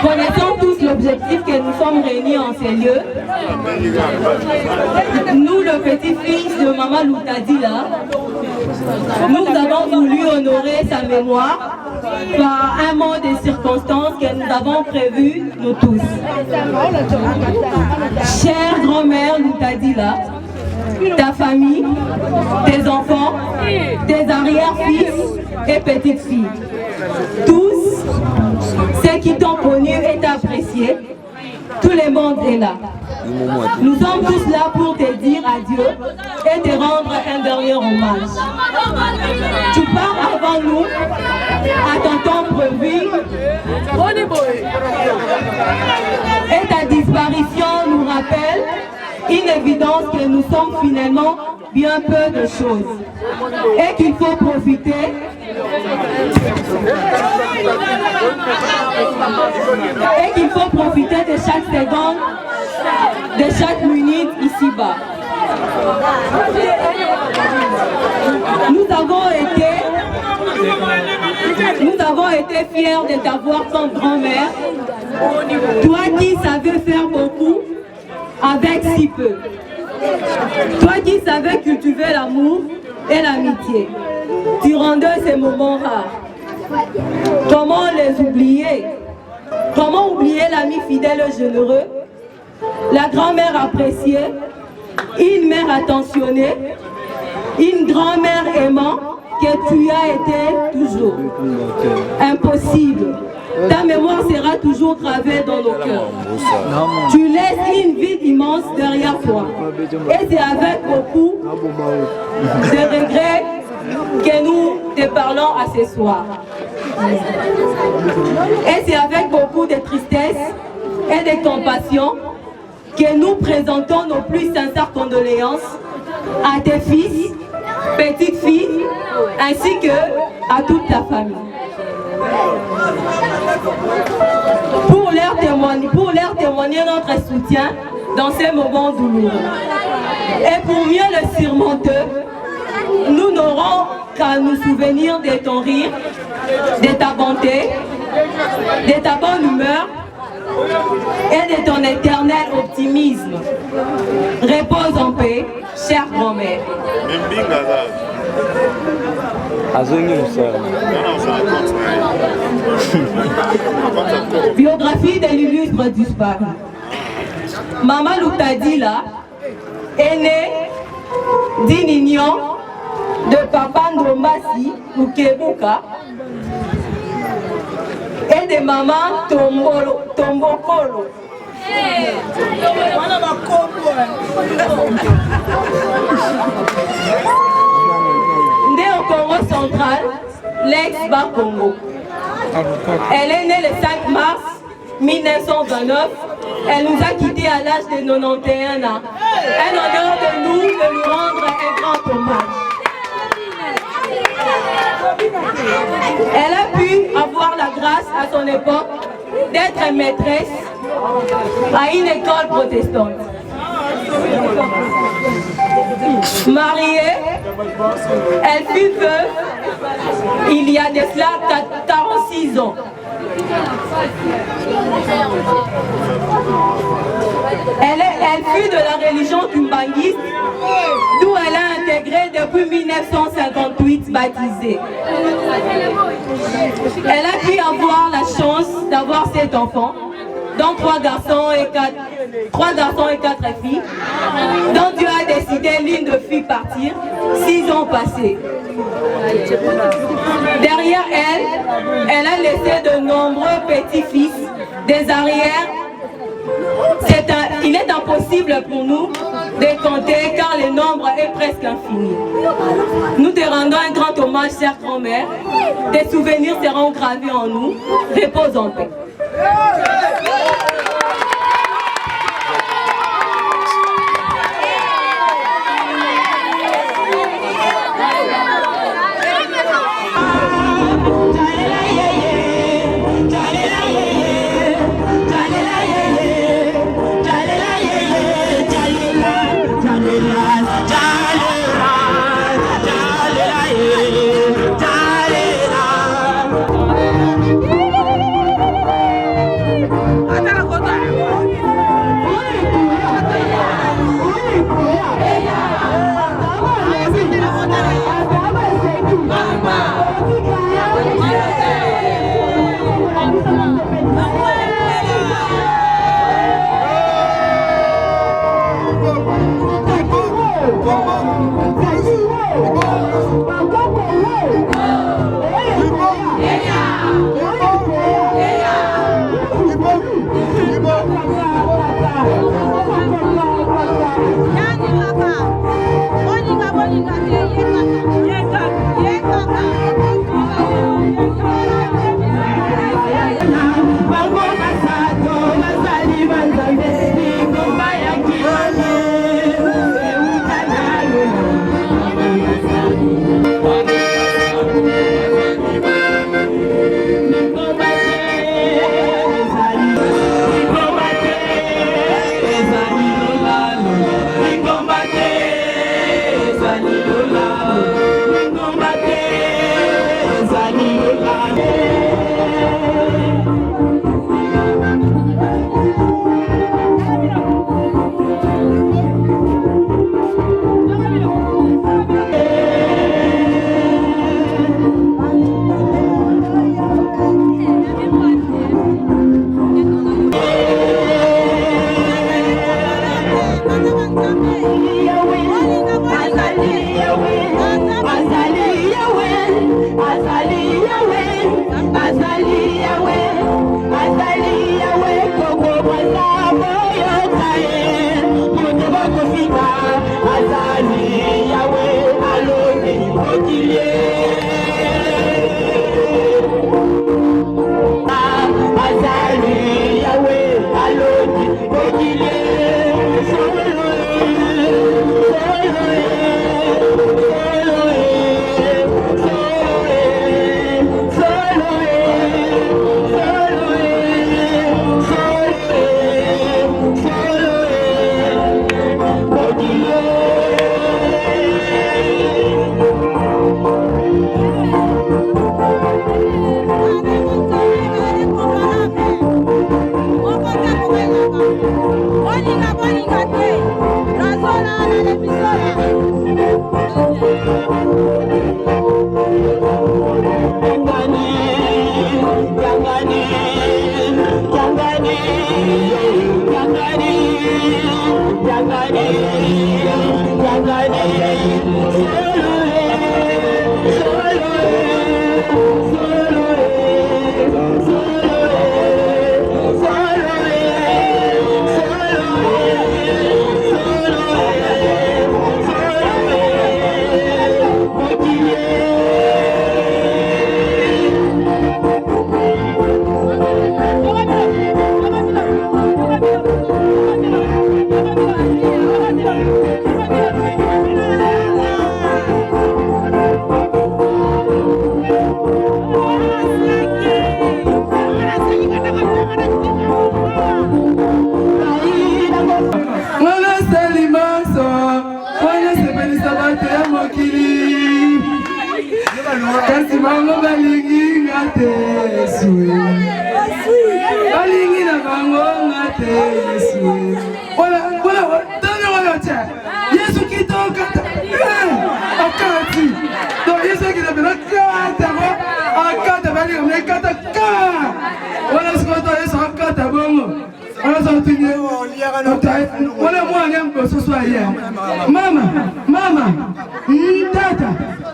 Connaissant tous l'objectif que nous sommes réunis en ces lieux, nous, le petit-fils de Maman Loutadila, nous avons voulu honorer sa mémoire par un mot de circonstances que nous avons prévu, nous tous. Chère grand-mère Loutadila, ta famille, tes enfants, tes arrière-fils et petites-filles, tous ceux qui t'ont connu et t'apprécié, tout le monde est là. Nous sommes tous là pour te dire adieu et te rendre un dernier hommage. Tu pars avant nous, à ton temps prévu, et ta disparition nous rappelle une évidence que nous sommes finalement bien peu de choses et qu'il faut profiter de chaque seconde, de chaque minute ici-bas. Nous avons été fiers de t'avoir comme grand-mère, toi qui savais faire beaucoup avec si peu, toi qui savais cultiver l'amour et l'amitié. Tu rendais ces moments rares. Comment les oublier? Comment oublier l'ami fidèle et généreux, la grand-mère appréciée, une mère attentionnée, une grand-mère aimante que tu as été toujours. Impossible. Ta mémoire sera toujours gravée dans nos cœurs. Tu laisses une vie immense derrière toi. Et c'est avec beaucoup de regrets que nous te parlons à ce soir. Et c'est avec beaucoup de tristesse et de compassion que nous présentons nos plus sincères condoléances à tes fils, petites filles, ainsi que à toute ta famille. Pour leur témoigner notre soutien dans ces moments douloureux. Et pour mieux le surmonter, nous n'aurons qu'à nous souvenir de ton rire, de ta bonté, de ta bonne humeur et de ton éternel optimisme. Repose en paix, chère grand-mère. Biographie de l'illustre disparu. Maman Loutadila est née d'une union de Papa Ndombasi Mukebuka et de Maman Tombokolo. Née au Congo central, l'ex-Bas-Congo. Elle est née le 5 mars 1929. Elle nous a quittés à l'âge de 91 ans. Un honneur de nous de lui rendre un grand hommage. Elle a pu avoir la grâce à son époque d'être maîtresse à une école protestante. Mariée, elle fut veuve il y a de cela 46 ans. Elle fut de la religion kumbanguiste, d'où elle a intégré depuis 1958 baptisée. Elle a pu avoir la chance d'avoir 7 enfants, dont 3 garçons et 4 filles, dont Dieu a décidé l'une de fille pu partir, 6 ans passés. Derrière elle, elle a laissé de nombreux petits-fils, des arrières. Il est impossible pour nous de compter car le nombre est presque infini. Nous te rendons un grand hommage, chère grand-mère. Tes souvenirs seront gravés en nous. Repose en paix.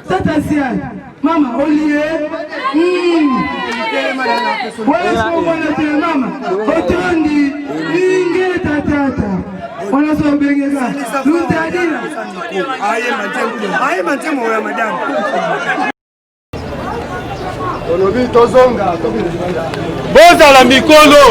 Tata Siad, Mama, Olivier, Mama, Otondi, Inge Tata, Wana so bengeka, Lutadina. Aye mantemo ya madam. Olobi tozonga, Boza la mikolo.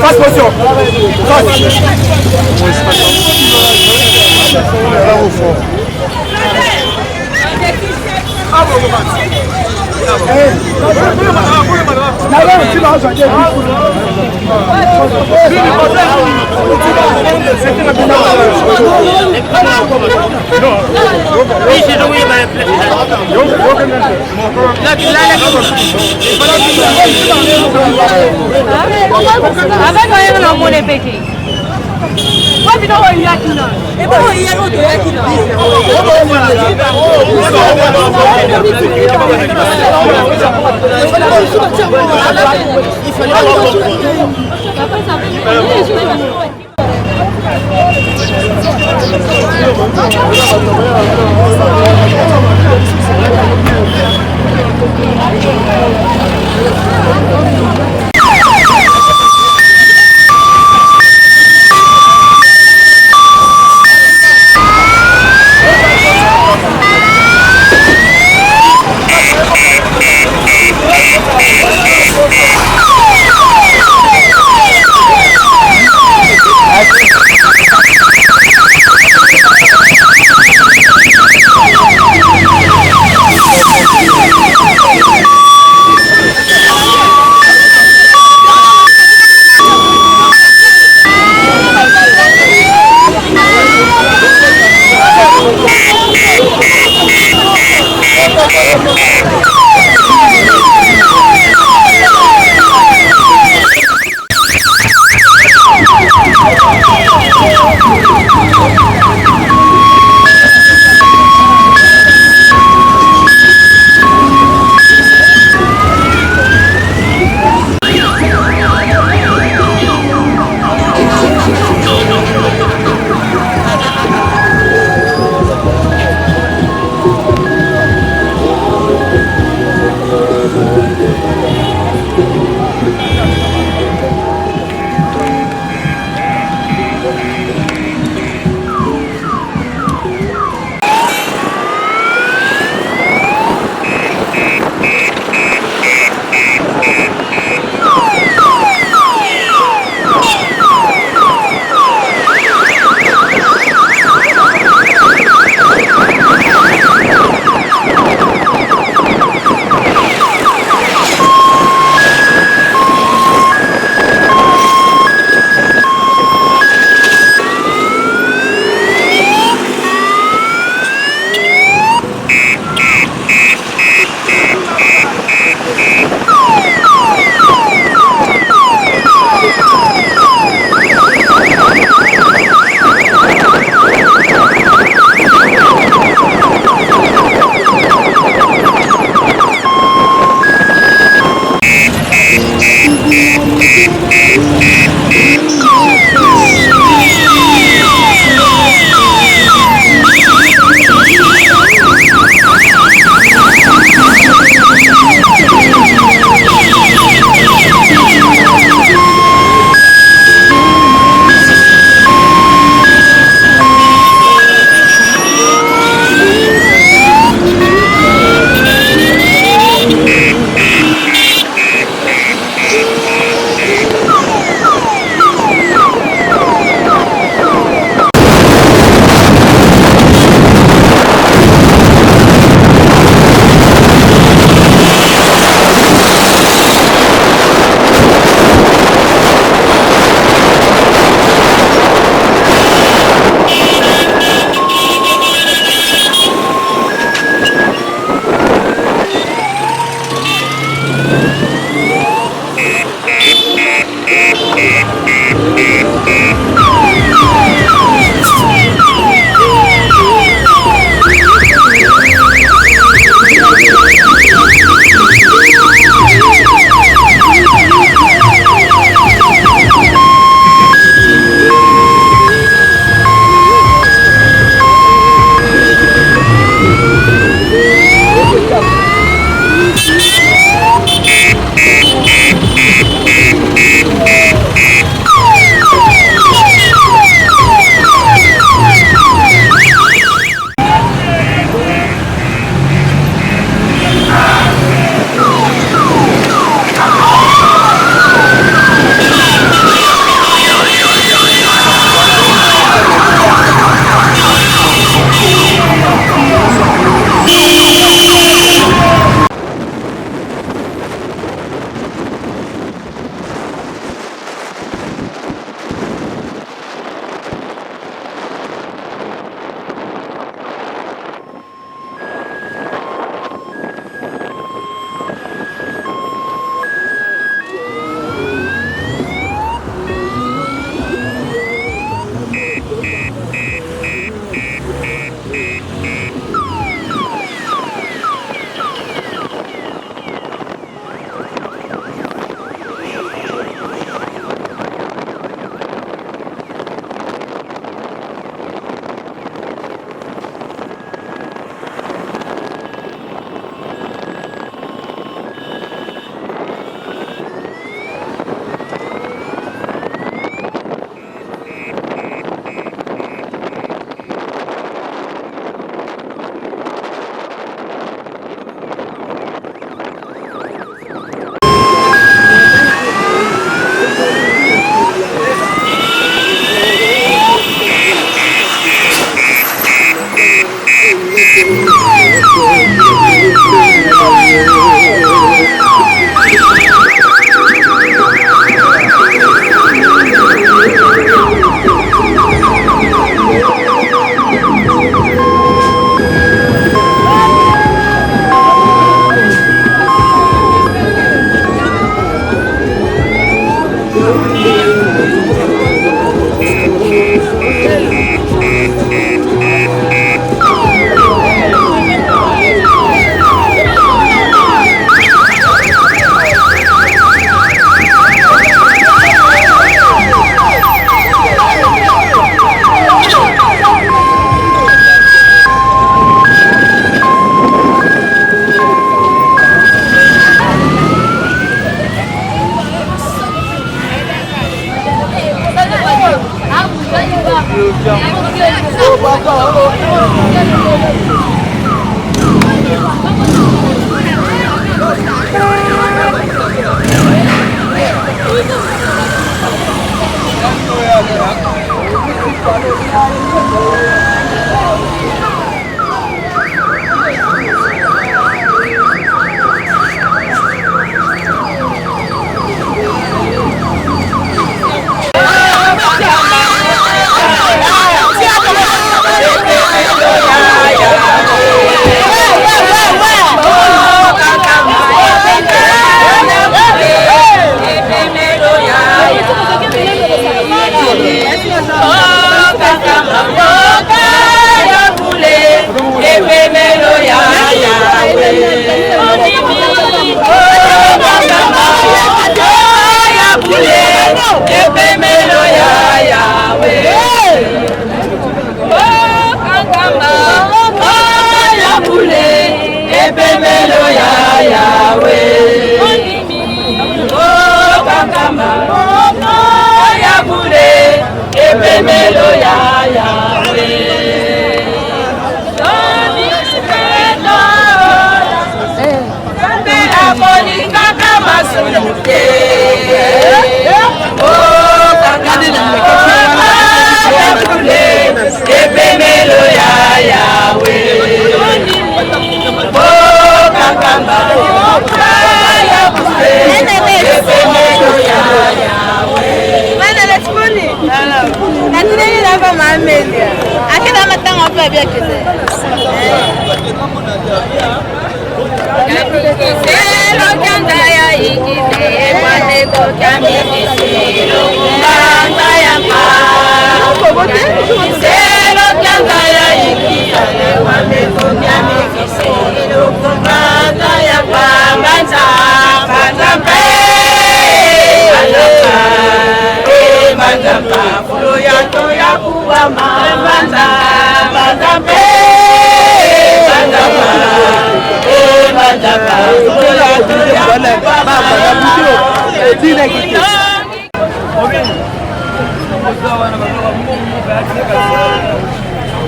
Faz position. Ikise,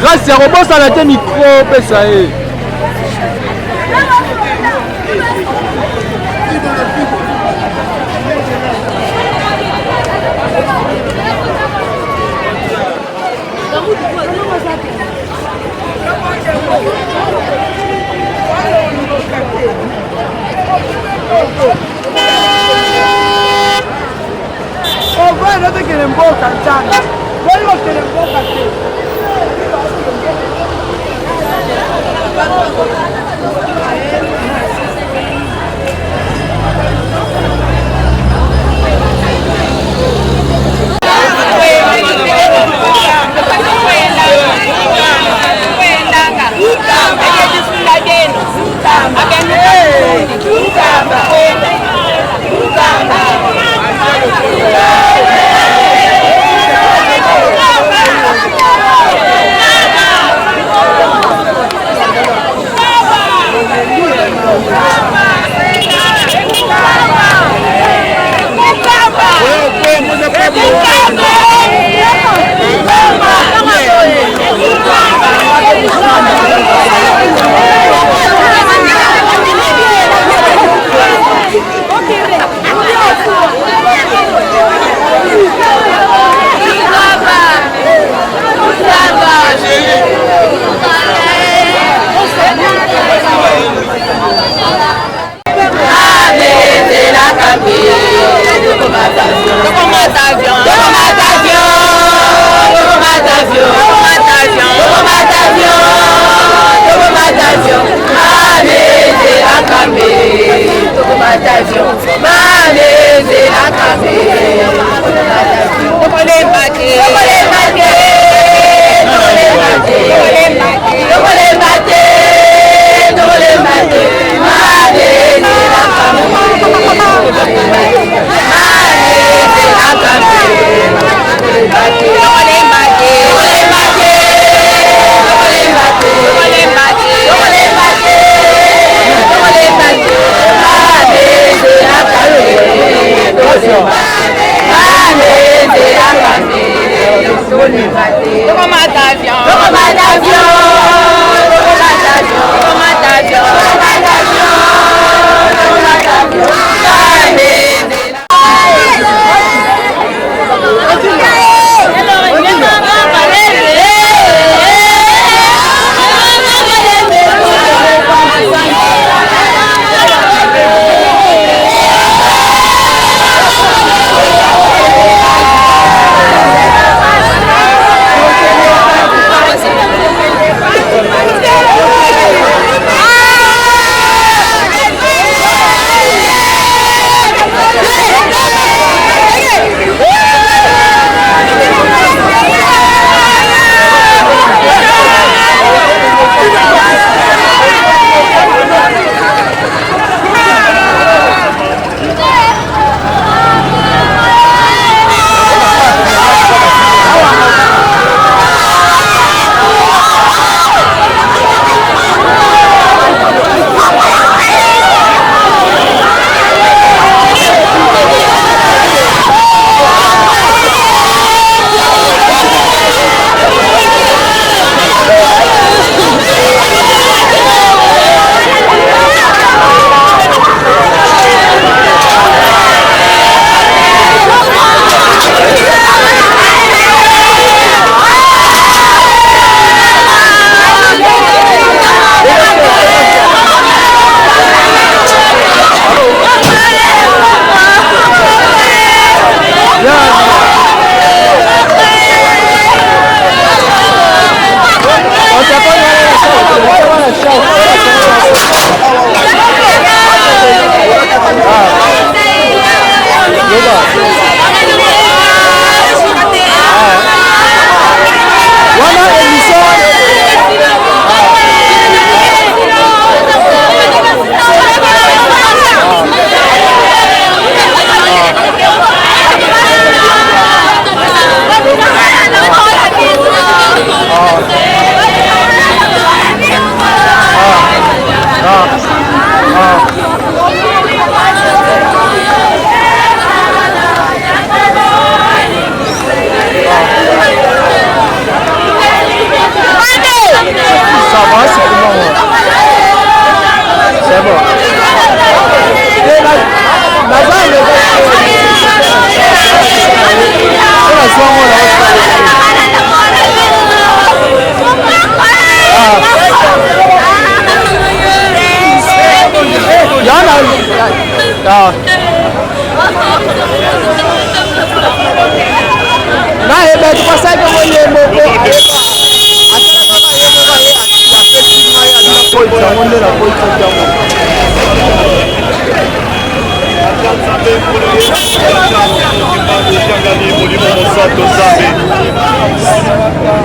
Grâce à Robot, ça a été micro, ça est. Oh, vai, non te che ne bocca, Gianni. Quello che ne bocca te.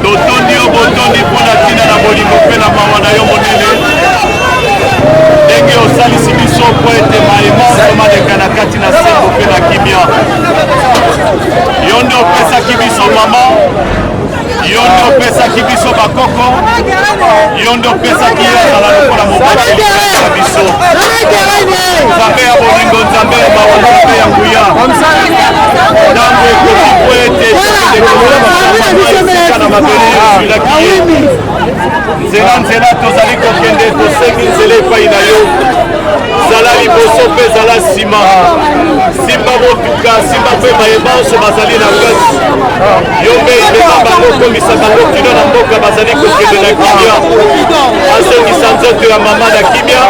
totondi yo botondi mpona ntina na bolingo mpe na mawa na yo monene ndenge osalisi biso po ete mayema osomaleka na kati na sembo mpe na kimia yo nde opesaki biso mama yo nde opesaki biso bakoko yo nde opesaki ye ezala lokola mobali na biso nzambe ya bolingo nzambe ya mawa nzambe ya nguya ntango ekoki po ete esika na mabele esulaki ye nzela tozali kokende tosengi nzela epai na yo zala liboso mpe zala nsima simba motuka simba mpe mayeba oso bazali na kati yo mpe imema bango komisa bango kino na mboka bazali kokende na kimia azongisa nzoto ya mama na kimia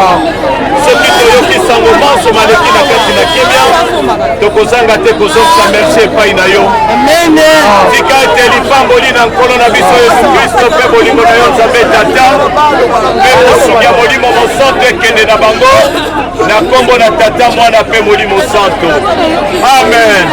soki toyoki sango manso maleki na kati na kimia tokozanga te kozongisa merci epai na yo tika ete lipamboli na nkolo na biso yesu kristo mpe bolingo na yo nzambe tata mpe mosungi ya molimo mosanto ekende na bango na kombo na tata mwana mpe molimo santo amen.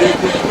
Thank you.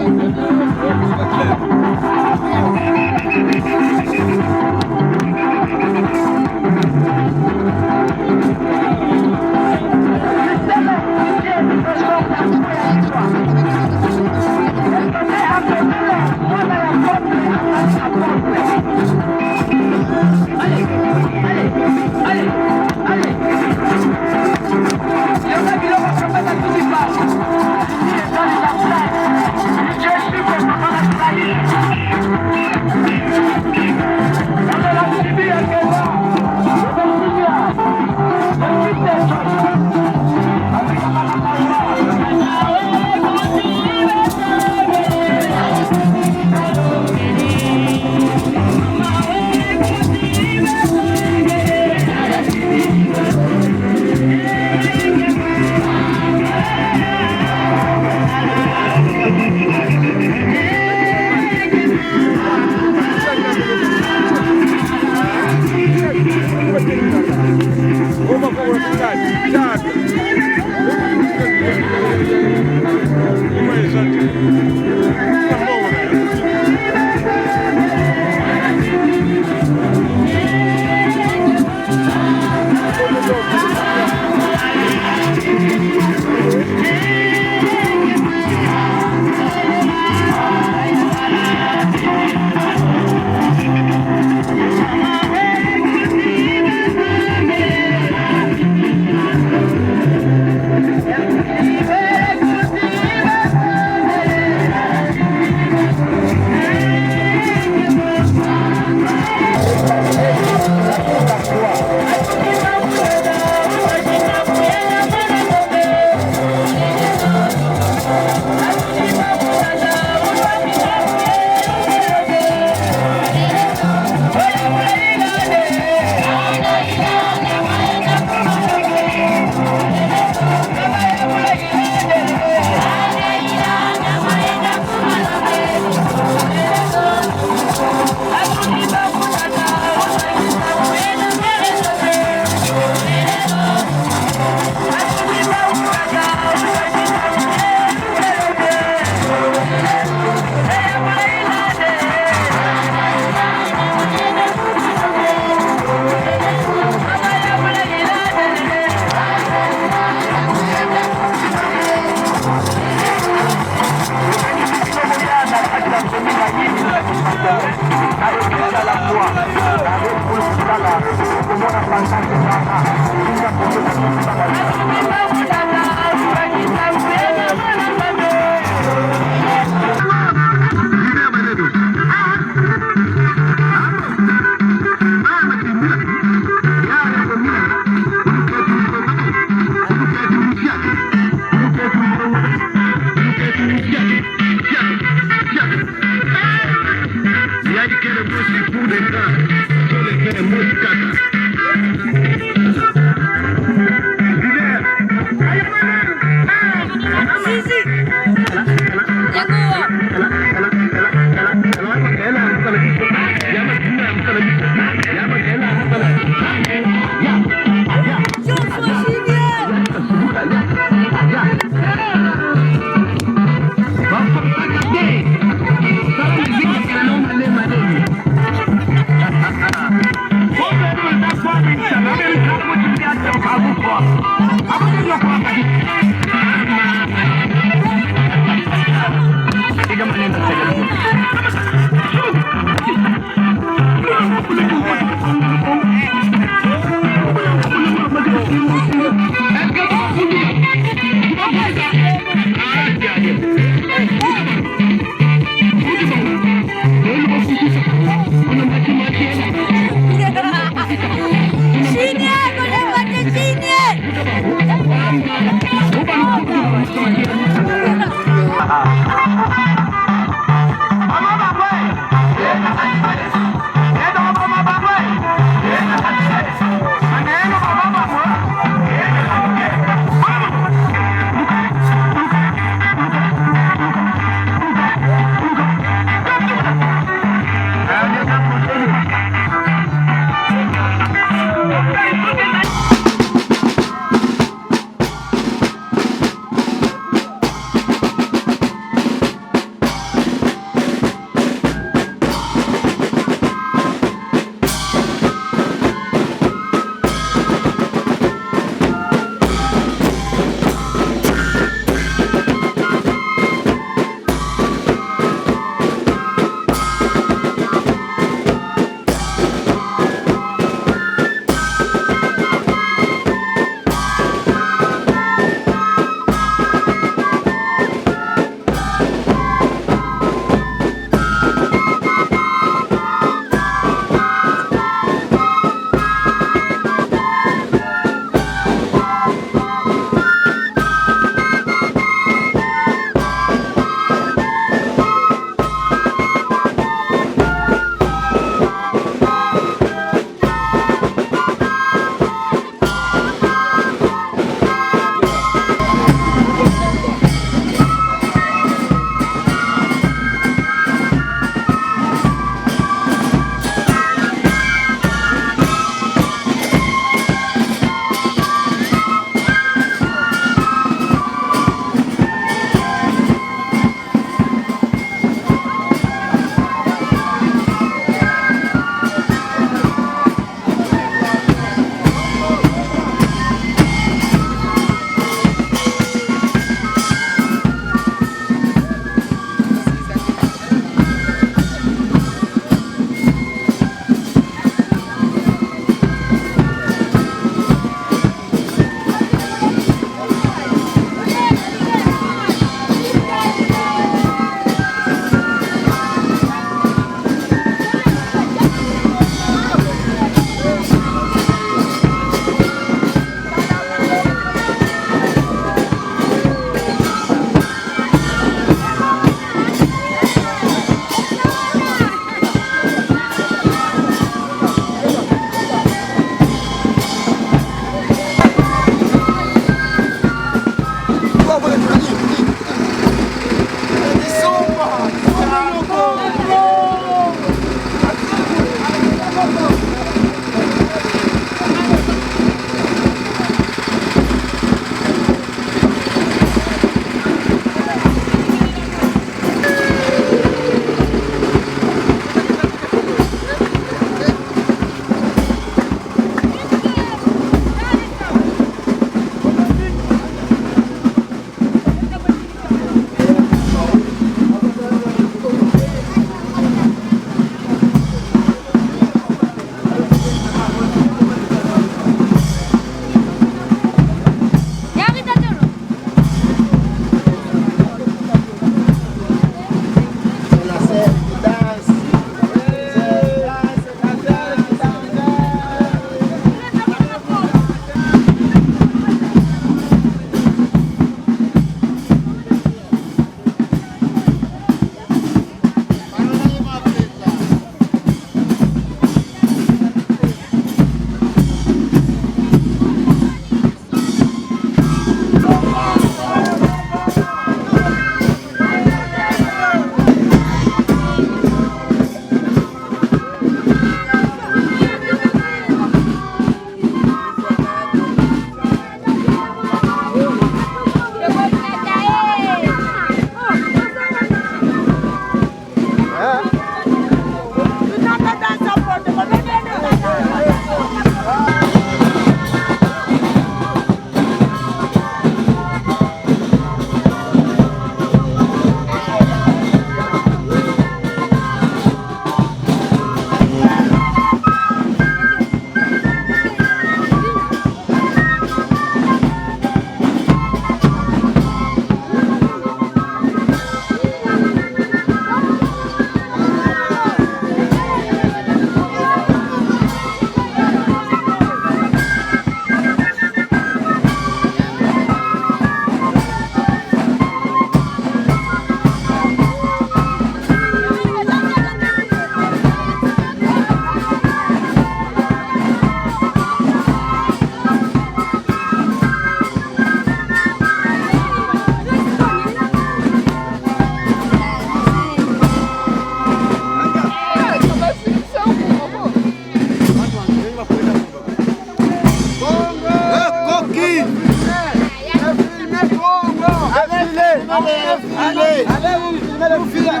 Allez, vous filmez le filet.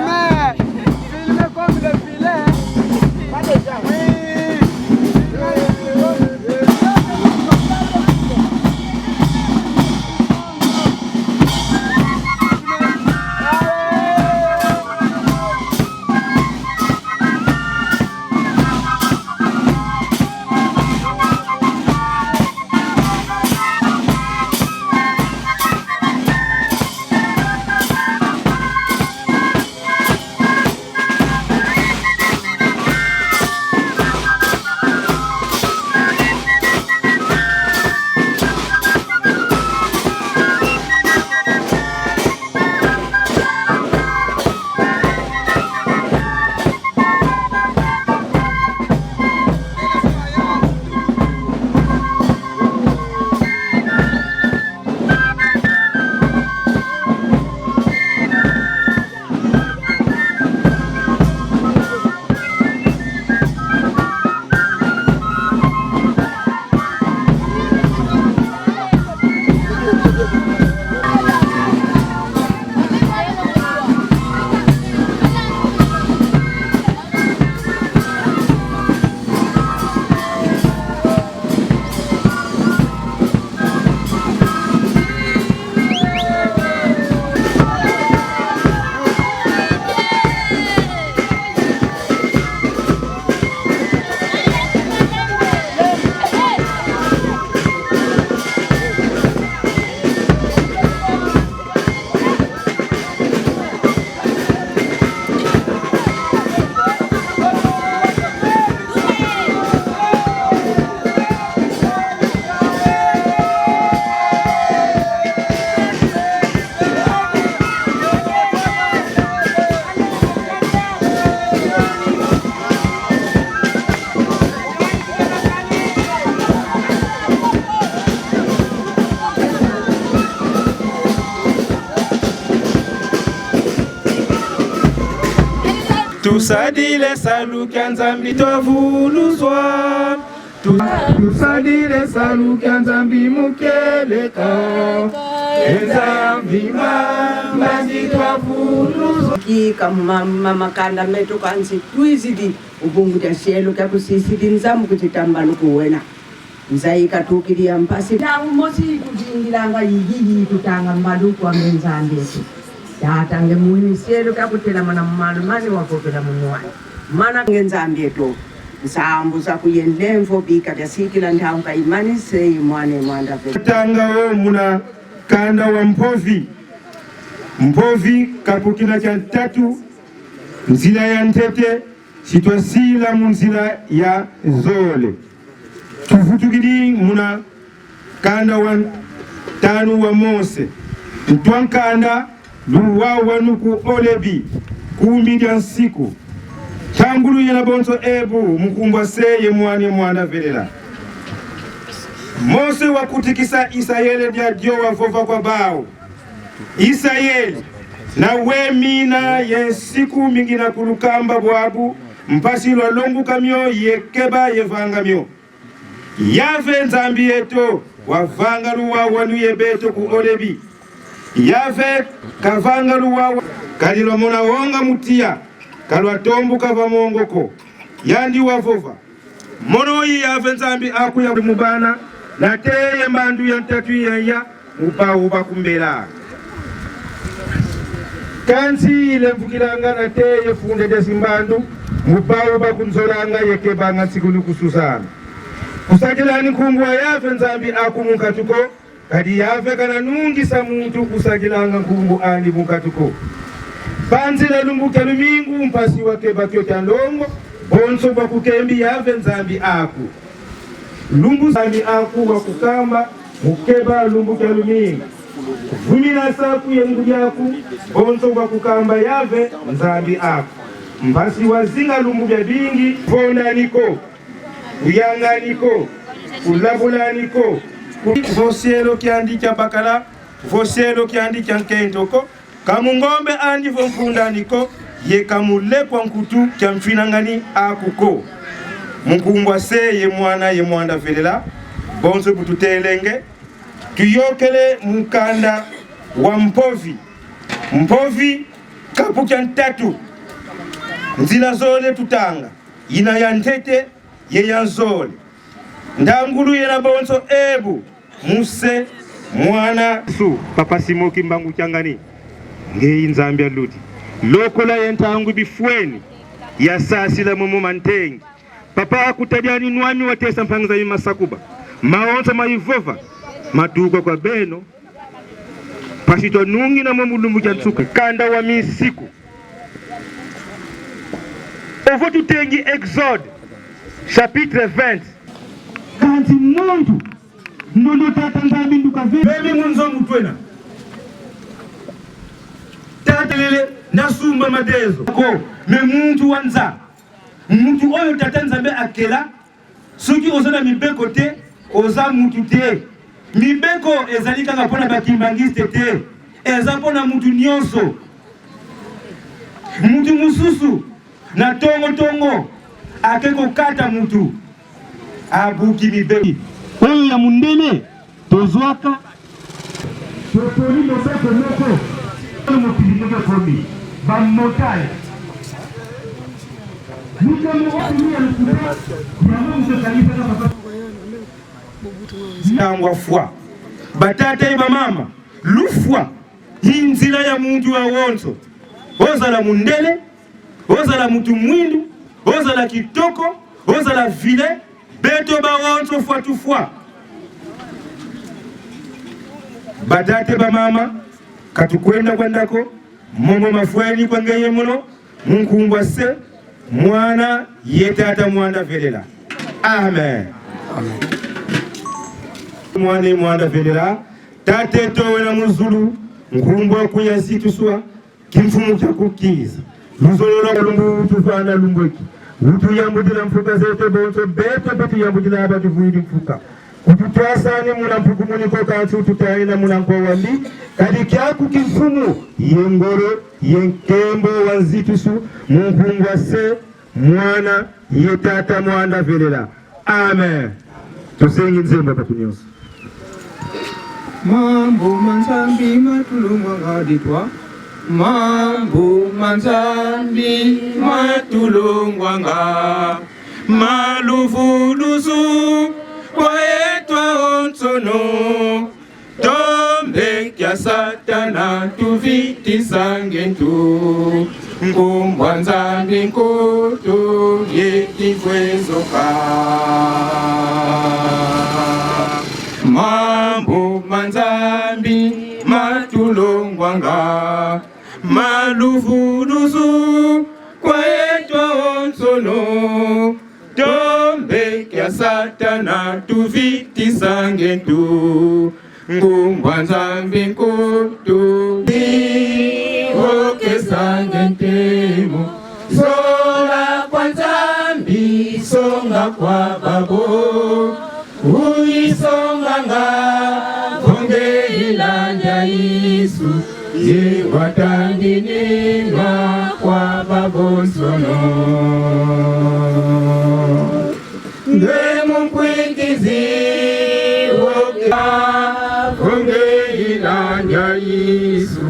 Filmez comme le filet. Pas déjà. Oui. Tusadile salukia nzambi twavuluzwa. Tusadile salukia nzambi mukeleka. Nzambi mambazi twavuluzwa. Kika mama kanda metu kansi tuizidi ubungu ja shelo kya kusisidi nzamu kutitamba lukuwena. Nzaika tukiri ya mpasi. Na umosi kujingilanga yigi tutanga maluku wa menzambi yesu. Yatange muhimi sielo kakutela mana mmalumani wakopela munuwani. Mana ngenzambi yetu. Nsambuza kuyenlemvo bika ya sikila ntaunga imani seyi mwane mwanda vile. Tanga o muna kanda wa Mpovi. Mpovi kapukila cha tatu. Nzila ya Ntete. Sitwasila munzila ya Zole. Tufutukili muna kanda wa tanu wa Mose. Ntwankanda luwawa nuku Olebi kumbidya nsiku tangulu yena bonso ebu mkumbwa seye mwani mwanda velela. Mose wakutikisa Israeli dia dio wavova kwa bao Israeli na wemina ye siku mingi na kulukamba bwabu mpasi lwa longu kamyo yekeba yevanga myo yave nzambi yeto wavanga luwawa nuyebeto ku Olebi yave kavanga luwawa kalilo mona wonga mutia kalwa tombu kava mongoko yandi wavova mono yi yave nzambi akuya mubana na teye mbandu ya ntatu ya upa kumbela kansi ile mvukilanga na teye funde desi mbandu upa kunzolanga yekebanga sikulu kususana kusakilani kumbwa yave nzambi akumunkatuko kadi yave kana nungi sa muntu kusakilanga nkumbu ani munkatuko panzila lumbuke lumingu mpasi wake bakyo tandongo bonso bakukembi yave nzambi aku lumbu nzambi aku wakukamba mukeba lumbuke lumingu vumina saku yengu yaku bonso bakukamba yave nzambi aku mpasi wazinga lumbu bya bingi fonda niko uyanga niko ulabula niko vosielo kiandi cha bakala vosielo kiandi cha nkentoko kamungombe andi vomfunda niko ye kamule kwa nkutu kya mfinangani akuko mkumbwa seye mwana ye mwanda velela bonso bututelenge tuyokele mukanda wa Mpovi mpovi kapuka ntatu nzila zole tutanga ina ya ntete ye yanzole ndangulu yena bonso ebu muse mwana su papa simoki mbangu changani ngei nzambia luti lokola yentangu bifweni ya sasi la mumu mantengi papa akutajani nwami watesa mpangiza masakuba maonsa maivova matuko kwa beno pasito nungi na mwamulumbu chansuka kanda wa misiku ovo tutengi Exode chapitre 20 kanti muntu ndondo tata ngambi nduka bebe munzo mutwena tata lele nasumba madezo ko me muntu wanza muntu oyo tata nzambe akela soki ozana mibeko te oza mutu te mibeko ezali kaka pona bakimbangiste te eza pona mutu nyonso mutu mususu na tongo akeko kata mutu abuki mibeko oyo ya mundele tozwaka totoli mobeko moko mokili moko komi bamotai nangwa fwa batata iba mama lufwa hinzila ya muntu wa wonso ozala mundele ozala mutu mwindu ozala kitoko ozala vile beto ba wonso fwa tu fwa batata iba mama katukwenda kwendako momo mafweni kwa ngeye muno munkumbwa se mwana yetata mwanda velela amen mwanda velela tate towe na muzulu nkumbwa kuyasituswa kimfumu cha kukiza luzolola lumbu tufana lumbweki utu yambudila mfuka zete bonso beto yambudila abati vuidi mfuka kututwasani muna mpuku muniko kansi ututaina muna mkwawandi kadi kyaku kimfumu yengoro yenkembo wanzitusu munkungwa se mwana yetata mwanda velela amen tusengi nzemba patunyosa mambo manzambi matulungwa ngaditwa mambo manzambi matulungwa nga maluvuluzu kwaetwa onsono tombe kya satana tuvitisange ntu ngumbwa nzambi nkutu yetifwezoka mambo manzambi matulongwanga maluvuluzu kwaetwa onsono tombe kya satana tuvitisange ntu ngumbwa nzambi nkutu okesange ntemo sola kwa nzambi songa kwa babo uisonganga konge ilanja Yesu ye watandinima kwa babo sono ngemu mkwikizi konge ilanja Yesu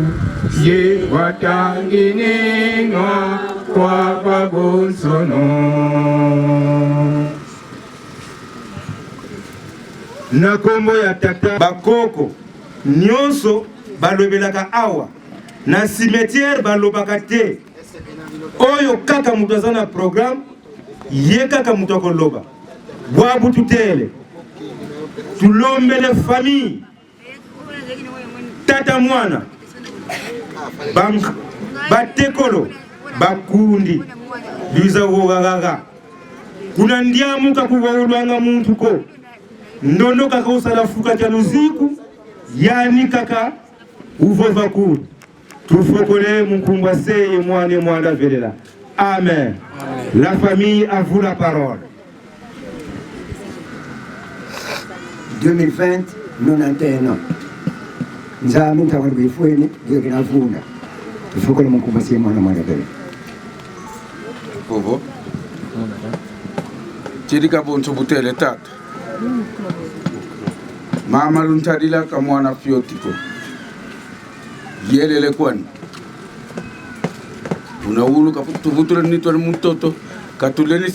ye watandinima kwa babo sono na kombo ya tata bakoko nyonso balobelaka awa na cimetière balobaka te oyo kaka mutu aza na programme ye kaka mutu akoloba bwabu tutele tulombele famille tata mwana batekolo bakundi biza wogagaga kuna ndiamuka kuwaulwanga muntu ko ndondo kaka usala fuka cha luziku yani kaka uvova kuni tufokole mkumbwa seye mwane mwanda velela amen. La famille a vous la parole. 2020 91 nzambi ntakwalikuwa ifweni ndiyo kinafunda tufokole mkumbwa seye mwana mwanda velela Povo Chirika bonso butele tata Mama luntadila kamwana fiotiko Yelele kwani tunaulu kaputuvutule nitwa mtoto katuleni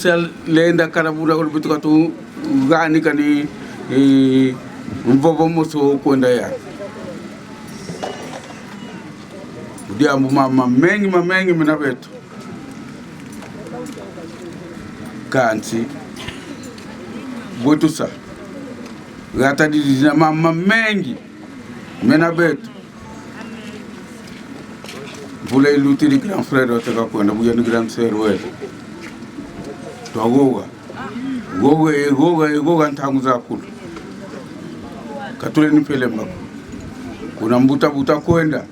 lenda karabura bitu katu gani kani mvovo moso kwenda ya dia mama mengi mena betu kanti botusa gata di mama mengi mena betu vule lutiri grand frère otaka kwenda buya ni grand sœur we to goga ntangu za kulu katule ni pele mbako kuna mbuta kwenda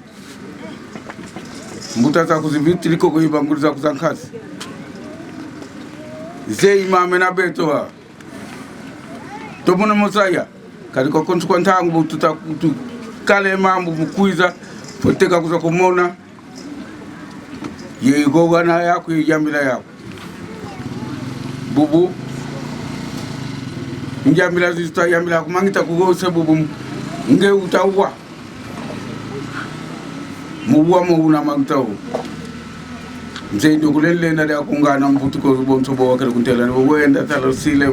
mbuta za kuzivitiri ko kuiba nguru za kuzankazi zei mama na beto wa to mona mosaya kaliko kontu kwa ntangu tu kale mambo mkuiza poteka kuza kumona ye goga na yako yamila yako bubu njamila zista yamila kumangita kugose bubu nge utawa muwa muuna magtaw mzee ndo kulele na da kungana mbutu ko bonso bo wakale kuntela no wenda talo sile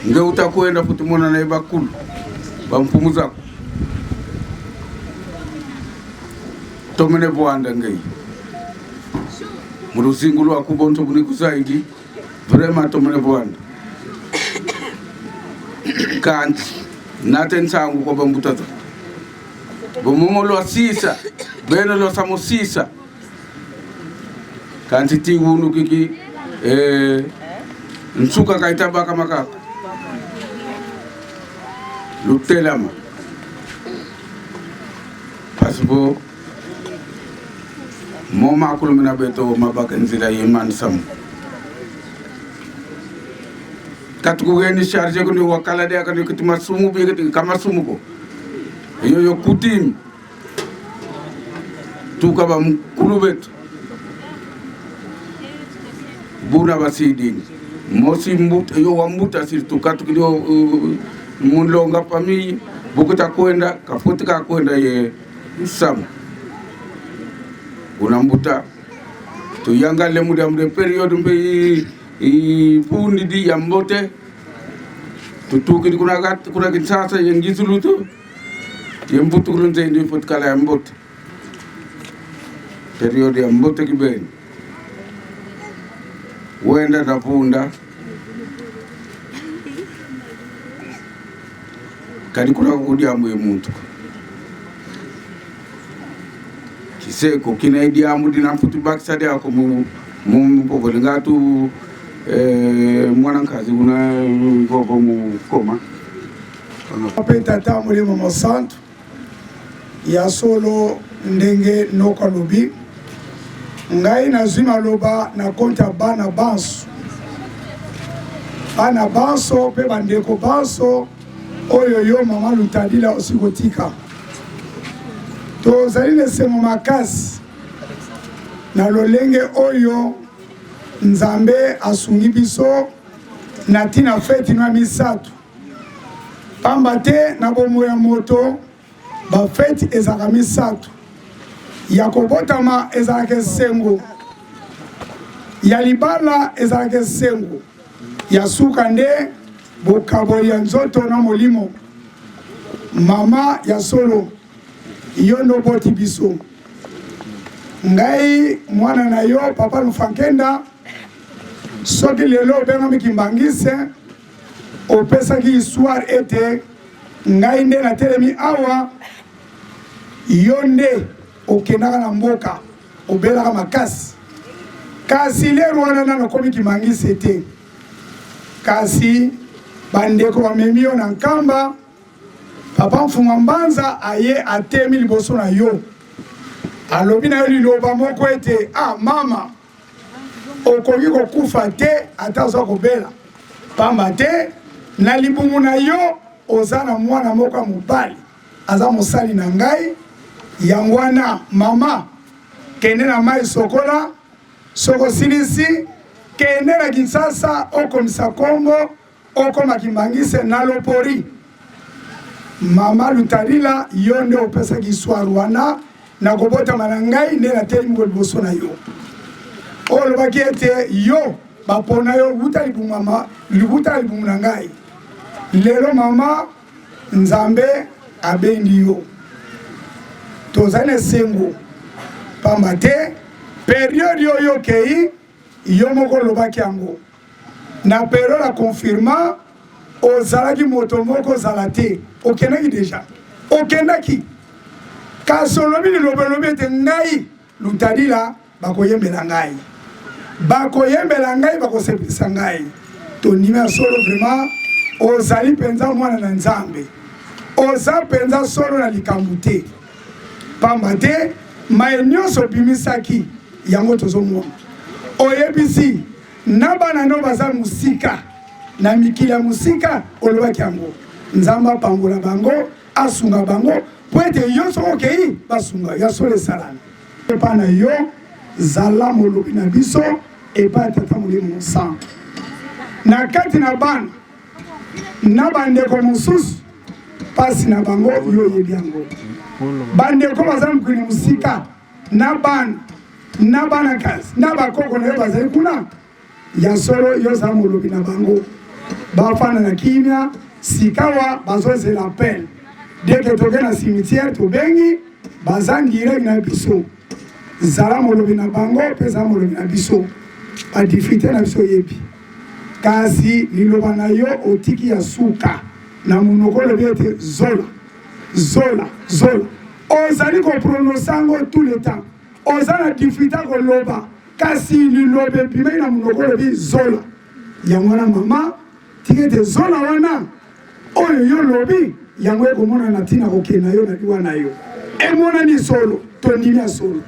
nge utakwenda putumona na ibakulu bampumuza tomene bwanda ngai muruzingu lwa kubonto buni kuzaidi vraiment tomene bwanda kanti naten sangu ko bambutata bomomo lo sisa beno lo samosisa kanti tingunu kiki nsuka kaitaba kama kaka lutelama pasbo moma kulumina beto mabaka nzila yeman sam katugeni charge ko ni wakala de ka ni kitima sumu be kama sumu ko yo kutim tuka ba kulubet buna basidin mosi mbut yo wambuta sirtu katukido munlonga pami bukuta kwenda kafutika kwenda ye sam unambuta to yanga le muda mde period mbe pundi di yambote tutuki kuna kisasa yengizuluto yembutu kulunze ndi fotkala yambote period yambote kibeni wenda tapunda kadi kuna kudi amwe muntu kiseko kinaidi amudi na mfutu baksade ako mu pobolingatu mwanankazi una ngogo mu koma apeta tamule mama santu ya solo ndenge noko lobi ngai na zima loba na konta bana banso pe bandeko banso oyo yo mama Lutadila osikotika to zaline semo makasi na lolenge oyo nzambe asungi biso na tina feti na misatu pamba te na bomo ya moto ba feti ezaka misatu ya kobotama ezaka sengo ya libala ezaka sengo ya suka nde bokaboli ya nzoto na molimo mama ya solo yondo boti biso ngai mwana na yo papa Lufankenda soki lelo benga mikimbangise opesaki histoire ete ngai nde na telemi awa yo nde okendaka na mboka obelaka makasi kasi lero wana nano komi kimangise te kasi bandeko bamemi yo na nkamba papa Mfunga Mbanza aye atemi liboso na yo alobi na yo liloba moko ete mama okoki kokufa te ata oza kobela pamba te na libumu na yo oza na mwana moko ya mobali aza mosali na ngai yango wana mama kende na mai sokola soko silisi kende na Kinshasa okomisa Kongo okoma Kimbangise na lopori mama Lutadila yo nde opesaki histoire wana na kobota manangai nde na teli mko liboso na yo olobaki ete yo bapona yo buta libumu na ngai lelo mama nzambe abendi yo tozane sengo pamba te periode oyo okei yo moko olobaki yango na periode akonfirma ozalaki moto moko ozala te okendaki deja okendaki kasi olobi lilobelobi ete ngai lutadila bakoyembela ngai bakosepelisa ngai tondimi ya solo vraiment ozali mpenza mwana na nzambe oza mpenza solo na likambo te pamba te maye nyonso obimisaki yango tozomona oyebisi na bana no baza musika na mikili ya musika olobaki yango nzambe apangola bango asunga bango po ete yo soko okei basunga ya solo esalami epa na yo zala molobi na biso epa tata molimo mosantu na kati na bana na bandeko mosusu pasi na bango yo oyebi yango bandeko baza mokili mosika na bana kasi na bakoko na yo bazali kuna ya solo yo zala molobi na bango bafanda na kimia sikawa bazozela pele deke toke na cimetière tobengi baza direct na biso zala molobi na bango mpe zala molobi na biso badifite na biso yebi kasi liloba na yo otiki ya suka na monoko olobi ete zola ozali koprononce yango tout le temps oza na difite koloba kasi liloba ebimai na monoko olobi zola yango na mama tiki ete zola wana oyo yo lobi yango ekomona na ntina kokende na yo na liwa na yo emonani solo tondimi ya solo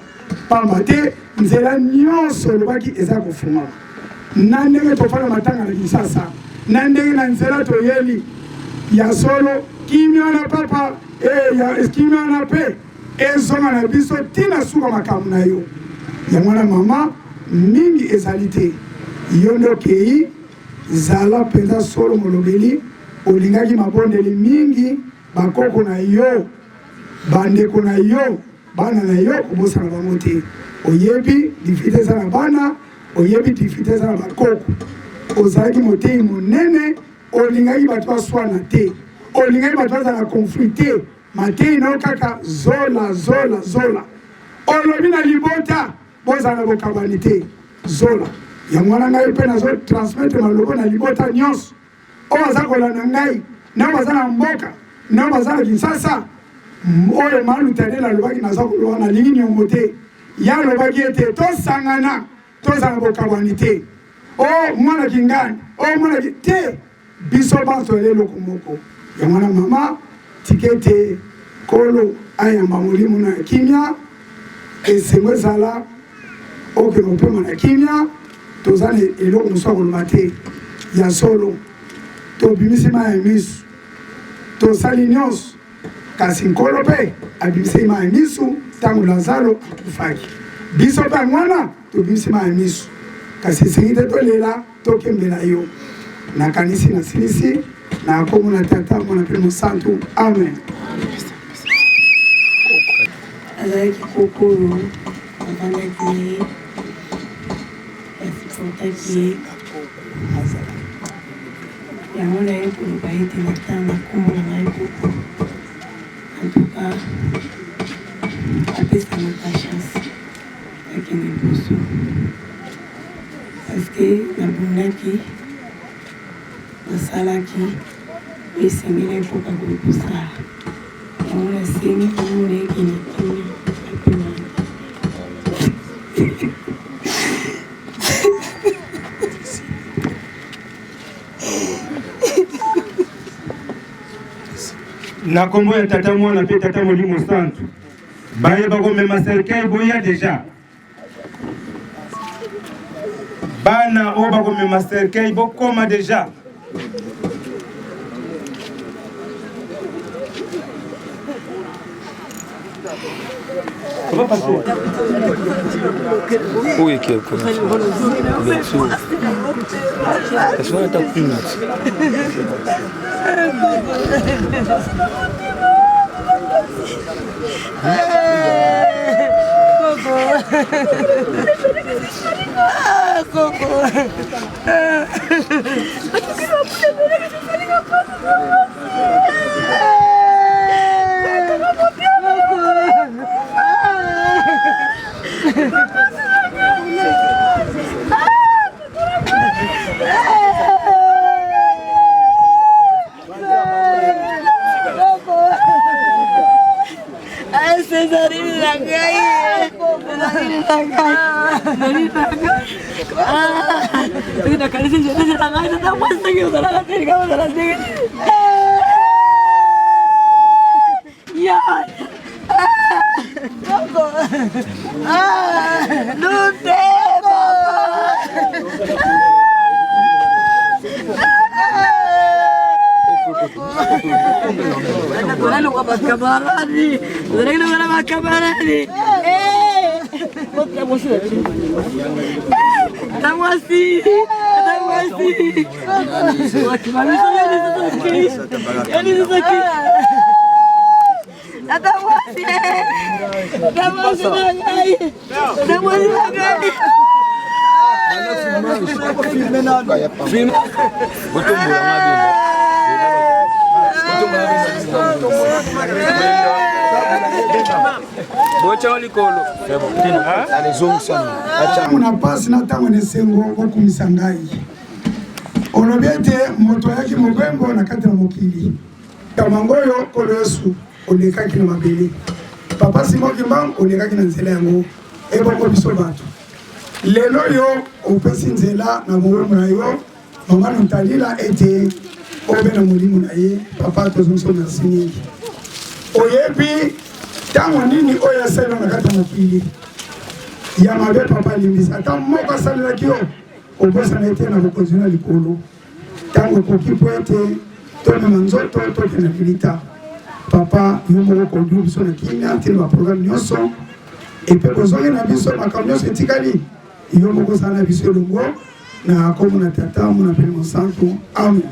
pamba te nzela nyonso olobaki eza kofungama na ndenge tofala matanga na Kinshasa na ndenge na nzela toyeli ya solo kimia na papa kimia na pe ezonga na biso tina suka makambo na yo yango na mama mingi ezali te yo nde okei zala mpenza solo molobeli olingaki mabondeli mingi bakoko na yo bandeko na yo bana na yo kobosana bango te oyebi difite eza na bana oyebi difite eza na bakoko ozalaki motei monene olingaki bato baswana te olingaki bato bazala na conflit te matei na yo kaka zola olobi na libota bozala na bokabani te zola yango wana ngai mpe nazotransmettre maloko na libota nyonso oyo baza kolanda ngai nao baza na mboka nao baza na Kinshasa oyo malutadela alobaki naza koloba nalingi niongo te ye alobaki ete tosangana tozala bokabwani te o mwana kingani o mwana te biso bazoele eloko moko yango wana mama tike ete kolo ayamba molimo na kimia esengo ezala okende opema na kimia toza na eloko mosu akoloba te ya solo tobimisi ma ya misu tosali nyonso kasi nkolo mpe abimisi ma ya misu ntango lazaro akufaki biso mpe mwana tobimisi ma ya misu kasi esengi te tolela tokembela yo nakanisi nasilisi na kombo na tata mwana mpe mosantu amen. azalaki kokolo avandaki ye efutaki ye yango naye koloba ete natanga kombo na ngai koko antuka apesamaka chance akende liboso parceke nabundaki nasalaki esengeli epoka koyi kosala yango nasengi komona ekende kimia apemana na kombo ya tata mwana mpe tata molimo santu bayeba komema cercueil boya deja bana oyo bakomema cercueil bokoma deja Où est quelqu'un? Bien sûr. Est-ce qu'on est à plus vite? Muna pasi na tango ne sengo okumisa ngai olobete moto yaki mobembo na kati na mokili kamangoyo kolo Yesu olekaki na mabele papa Simon Kimbangu olekaki na nzela yango ebongo biso bato lelo yo opesi nzela na molimo na yo mama ntalila ete obe na molimo na ye papa tozonso merci mingi oyebi tango nini oyo asala na kati na mokili ya mabe papa limbisa ata moko asalelaki yo obosana ete na bokonzi na likolo ntango ekoki po ete tomema nzoto toke na milita papa yo moko kodu biso na kimia ntina baprograme nyonso epe kozongi na biso makambo nyonso etikali yo moko osala na biso elongo na kombo na tata mona pene mosantu amen.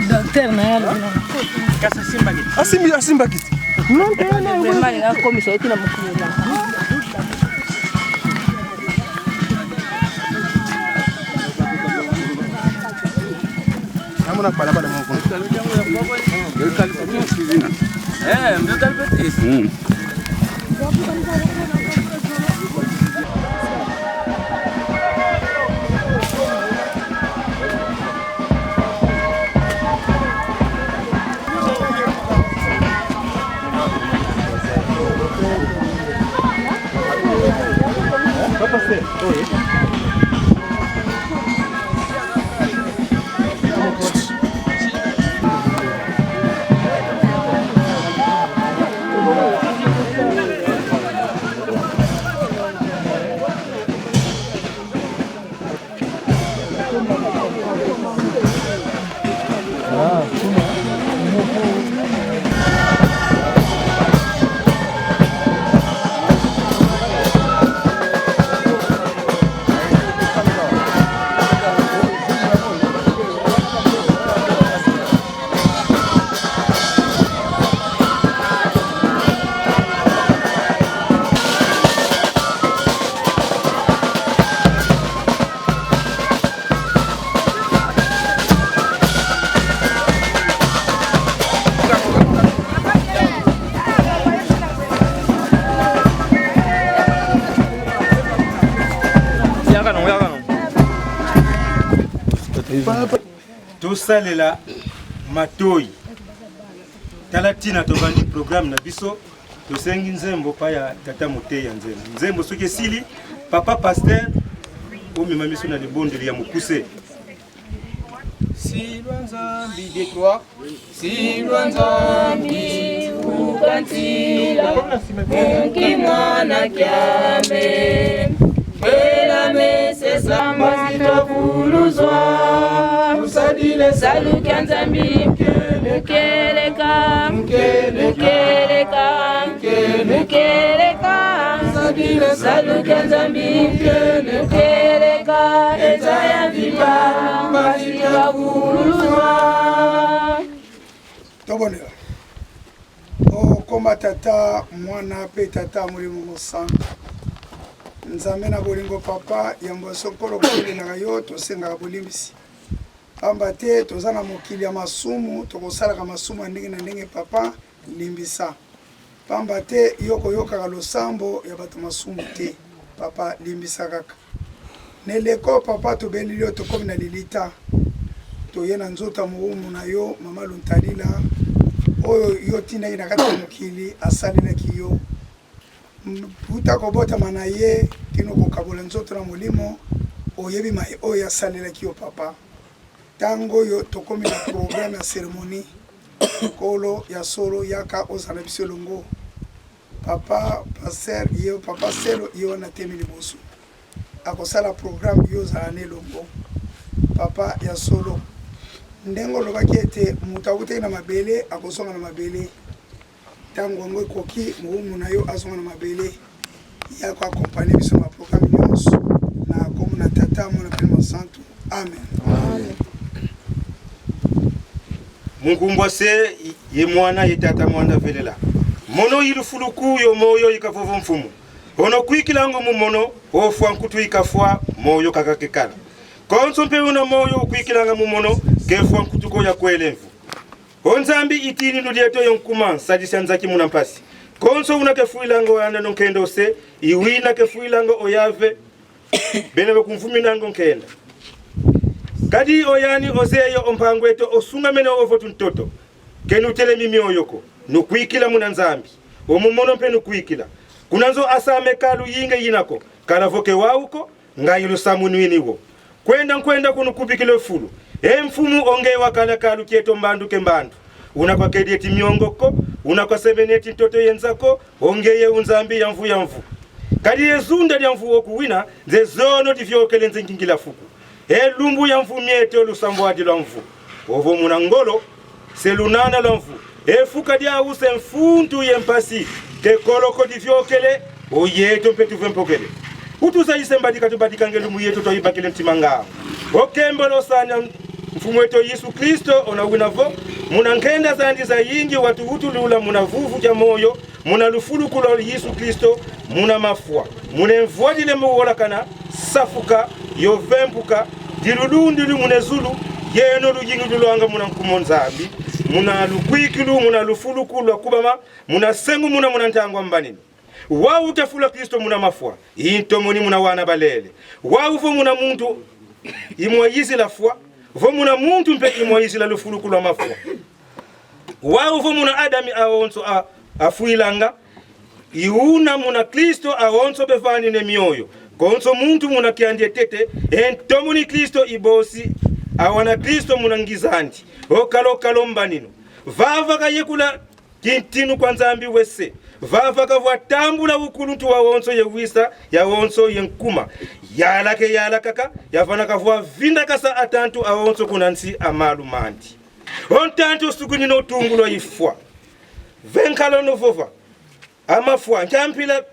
Docteur na yalo kasa simba kiti non tena vraiment ya commission tina mukula amuna pala pala mo ko tosalela matoi talatina tobandi programme na biso tosengi nzembo pa ya tata moteya nzembo soki esili papa pasteur omema miso na libondeli ya mokuse Silwa Nzambi détroit, Silwa Nzambi ukantila, Mungi mwana kyame, Kwela mese samba sitavuluzwa, Usadile salu kya Nzambi, Mukeleka, Mukeleka, Mukeleka, Usadile salu kya Nzambi, Mukeleka, Ezaya vipa, tobonela okoma tata mwana pe tata mulimo mosantu nzambe na bolingo papa yambo sokolo kolelaka yo tosengaka bolimbisi pamba te toza na mokili ya masumu tokosalaka masumu ya ndenge na ndenge papa limbisa pamba te yo koyokaka losambo ya bato masumu te papa limbisa kaka neleko papa tobeleli yo tokomi na lilita toye na nzota moumu na yo mama Luntalila oyo yo tindaki na kati ya mokili asalelaki yo buta kobotama na ye kino kokabola nzoto na molimo oyebi mai oyo asalelaki yo papa ntango oyo tokomi na programme ya cérémonie kolo ya solo yaka ozala biso elongo papa pasteur yo papa selo ye wana temi liboso akosala programme yo ozala na elongo papa ya solo ndengo olobaki ete moto akutaki na mabele akosonga na mabele ntango yango ekoki mowumu na yo azonga na mabele yako akompane biso na programme nyonso na kombo na tata mwana pene masantu amen mungumbwa se ye mwana ye tata mwana velela mono yilufuluku yo moyo ikavovo mfumu ono kwikilango mu mono ofwa nkutu ikafwa moyo kakakekala konso mpe una moyo ukwikilanga mu mono kefwa nkutu ko ya kwelemvu onzambi itini ndulieto yonkuma sadisha nzaki muna mpasi konso una kefuilango yana nonkendo se iwina kefuilango oyave bene bekumfuminango nkenda kadi oyani ozeyo ompangweto osunga mene ovotu ntoto kenu telemi mioyoko nukwikila muna nzambi omumono mpe nukwikila kunanzo asame kalu yinge yinako kanavoke wauko ngayilu samunwiniwo kwenda kunukubikile fulu mfumu onge wakala kalu kieto mbandu kembandu unakwa kedieti miongoko unakwa sebeneti ntoto yenzako ongeye unzambi ya mvu kadi yezunda ya mvu okuwina nze zono tivyo kelenze nkingila fuku lumbu ya mvu miete lusambwaji la mvu ovo muna ngolo se lunana la mvu fuka dia use mfuntu yempasi te koloko divyokele oyeto mpetu vempokele utuzaise mbadika tubadika ngelu muyeto toibakile mtimanga okembolo sana mfumu wetu Yesu Kristo onawinavo muna nkenda zandi za yingi watu utulula muna vuvu ja moyo muna lufulu kulo Yesu Kristo muna mafua muna mvuadile muwola kana safuka yovempuka dilulundulu muna zulu yeno lujingi duluanga muna nkumonzambi muna lukwikilu muna lufulu kulo kubama muna sengu muna ntangwa mbanini wau utafula Kristo muna mafua intomoni muna wana balele wau vo muna muntu imwayizi la fua vo muna muntu mpeki imwayizi la lufulu kulo mafua wau vo muna adami aonso afuilanga iuna muna Kristo aonso bevani ne mioyo konso muntu muna kiandie tete entomoni Kristo ibosi awana Kristo muna ngizandi okalo mbanino vava kayekula kintinu kwa nzambi wese vava kavwatambula ukuluntu wa wonso yewisa ya wonso yenkuma yalakaka yavana kavwa vinda kasa atantu awonso kunansi amalu mandi ontantu sukuni no tungulo ifwa venkalo no vova amafwa nkampila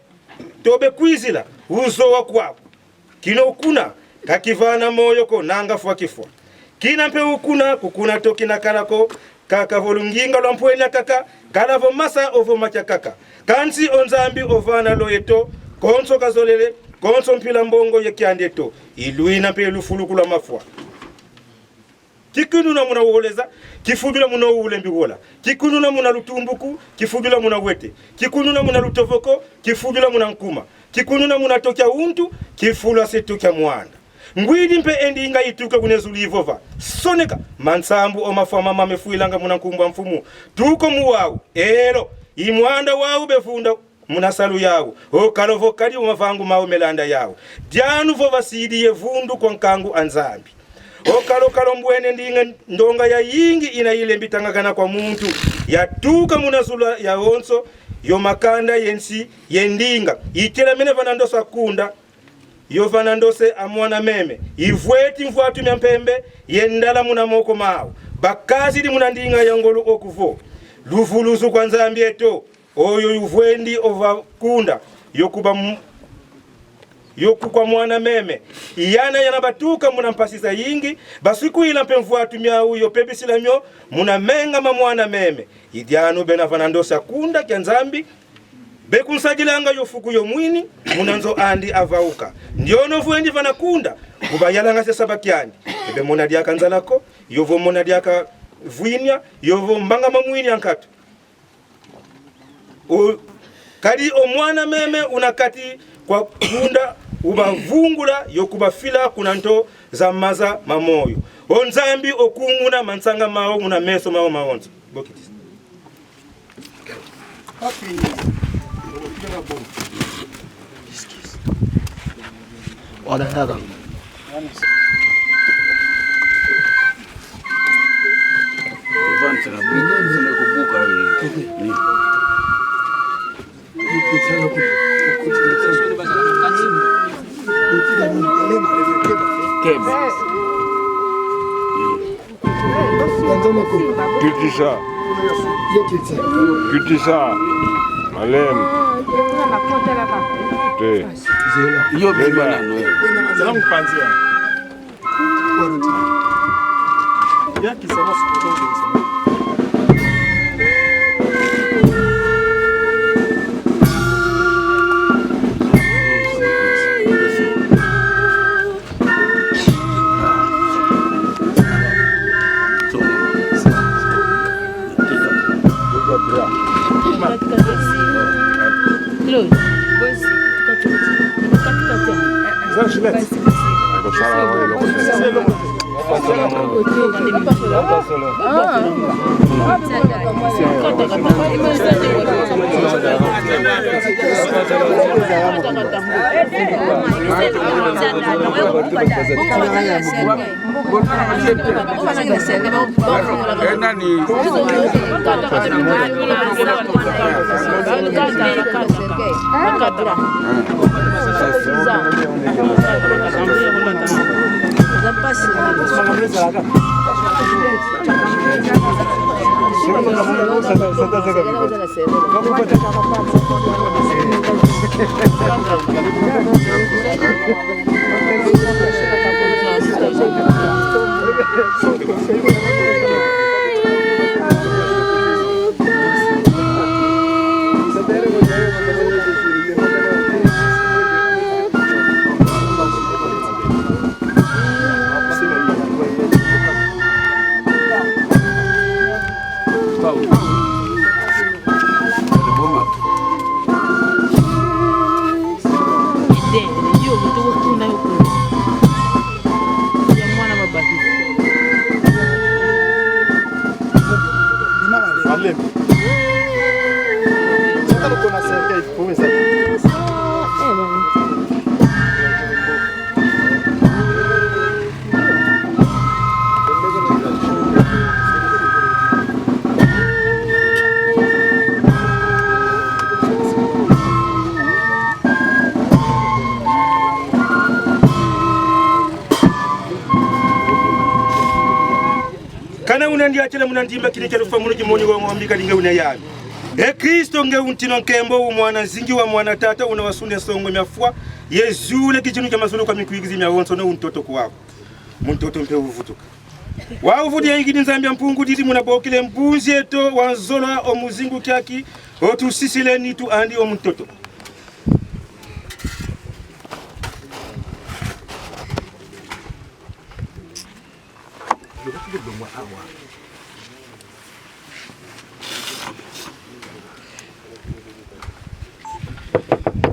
tobe kwizila uzo wa kwako kino kuna kakivana moyo ko nanga fwa kifwa kina mpe ukuna kukuna toki na karako kaka volunginga lwampwenya kaka kalavo masa ovo macha kaka kansi onzambi ovana loyeto konso kazolele konso mpila mbongo yekiandeto iluina mpe lufulukula mafwa kikununa muna uoleza kifudula muna ulembi wola kikununa muna lutumbuku kifudula muna wete kikununa muna lutovoko kifudula muna nkuma kikununa muna tokya untu kifula setokya mwanda ngwidi mpe endi inga ituka kunezulivova soneka mansambu omafwa mama mefuilanga muna nkumbwa mfumu tuko muwau ero imwanda wau befunda muna salu yau okalovo kali umavangu mau melanda yau dianu vova sidi yevundu kwa nkangu anzambi okalo mbwene ndinga ndonga ya yingi ina ile mbitangagana kwa muntu yatuka muna zula ya onso yo makanda yensi yendinga itela mene vanandosa kunda yovana ndose amwana meme ivweti mvwatu myampembe yendala muna moko mao bakazi di muna ndinga yangolu okuvo luvuluzu kwa nzambi eto oyo yuvwendi ova kunda yoku kwa mwana meme iyana yanabatuka muna mpasisa yingi basiku ila mpe mvwatu myau yopebisila myo muna menga mamwana meme idianu benavana ndosa kunda kya nzambi bekunsagilanga yofuku yomwini munanzo andi avauka ndiono vuendi vana kunda kubayalanga se sabakyani ebe mona diaka nzalako yovo mona diaka vuinya yovo mbanga mamwini ankatu kadi omwana meme unakati kwa kunda ubavungula yokubafila kunanto za maza mamoyo onzambi okunguna mansanga mao muna meso mao maonzo bokiti Wanataka Kutisa Malem Yo bimana no Salamu panzia Ya kisema siku kana unandia chele munandimba kile cha lufa muno kimoni wa ng'ombika linge unayami Kristo nge untino nkembo umwana zingi wa mwana tata unawasunde songo myafua yezule kichinu cha masolo kwa mikuigizi myawonso no untoto kwako muntoto mpe uvutuka wa uvudi ya ingini nzambia mpungu diti munabokile mbunzi eto wanzola omuzingu kyaki otu sisile nitu andi omuntoto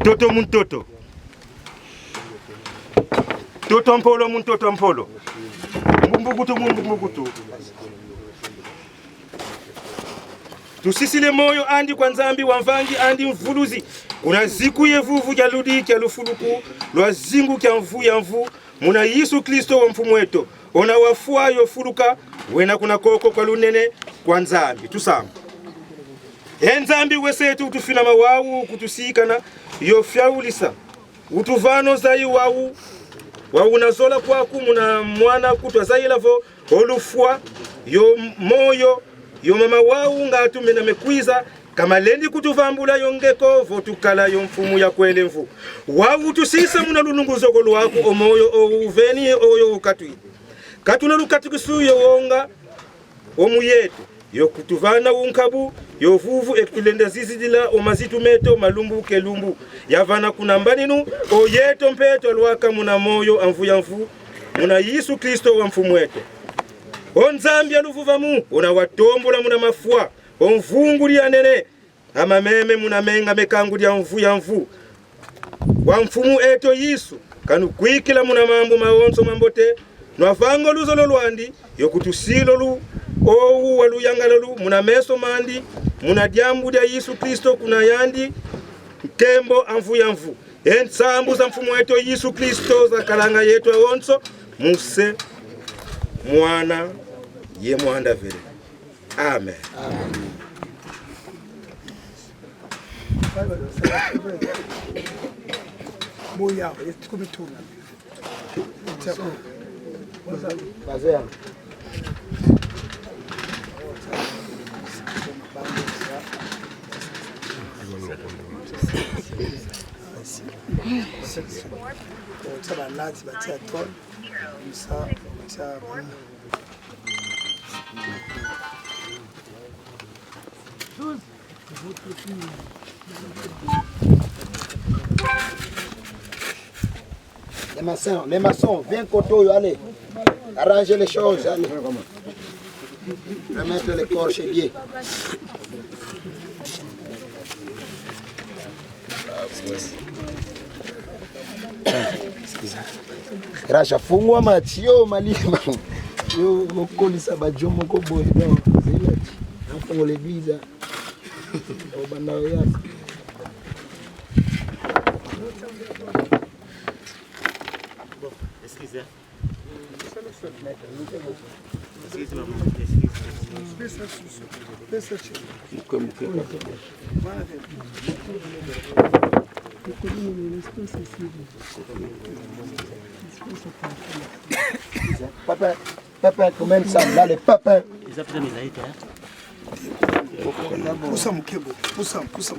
Toto muntoto. Toto mpolo muntoto mpolo. Mbumbukutu. Tusisile moyo andi kwa nzambi wamvangi andi mvuluzi. Kuna ziku yevuvu ya ludi kia lufuluku. Lwa zingu kia mvu ya mvu. Muna Yesu Kristo wa mfumu wetu. Ona wafua yofuluka. Wena kuna koko kwa lunene kwa nzambi. Tusama. Nzambi wesetu utufina mawawu kutusikana. Yofyaulisa utuvano zai wawu nazola kwaku muna mwana kutwa zai lavo olufua yo moyo yo mama wawu ngatume na mekwiza kama lendi kutuvambula yongeko votukala yo mfumu ya kwele mvu wawu tusisa muna lununguzo lwako omoyo uveni oyo ukatwi katuna lukati kusuyo wonga omuyetu yo kutuvana unkabu yo vuvu ekilenda zizidila omazitu meto malumbu kelumbu yavana kunambaninu oyeto mpeto lwaka muna moyo amvuya mvu muna Yesu Kristo wa mfumu wetu onzambi aluvuvamu ona watombola muna mafua onvungu lya nene amameme muna menga mekangu lya mvuya mvu wa mfumu eto Yesu kanu kwikila muna mambu maonso mambote nwavango luzolo lwandi yokutusilo lu owu waluyangalalu muna meso mandi muna diambu dia Yesu Kristo kuna yandi kembo amvuya mvu ensambu za mfumu wetu Yesu Kristo za kalanga yetu onso muse mwana ye mwanda vile amen, amen. Moya yetikumituna Bazea. Les maçons, viens Koto, allez, arrangez les choses, allez. Remettre les corps chez Dieu. Rasha fungwa machio malima. Yo mokoli sabajo moko boy no. Afungo le visa. Obana ya. Excusez. Papa, comment ça? Là, les papas. Ils appellent mes aïtés. Poussa mkebo. Poussa mkebo.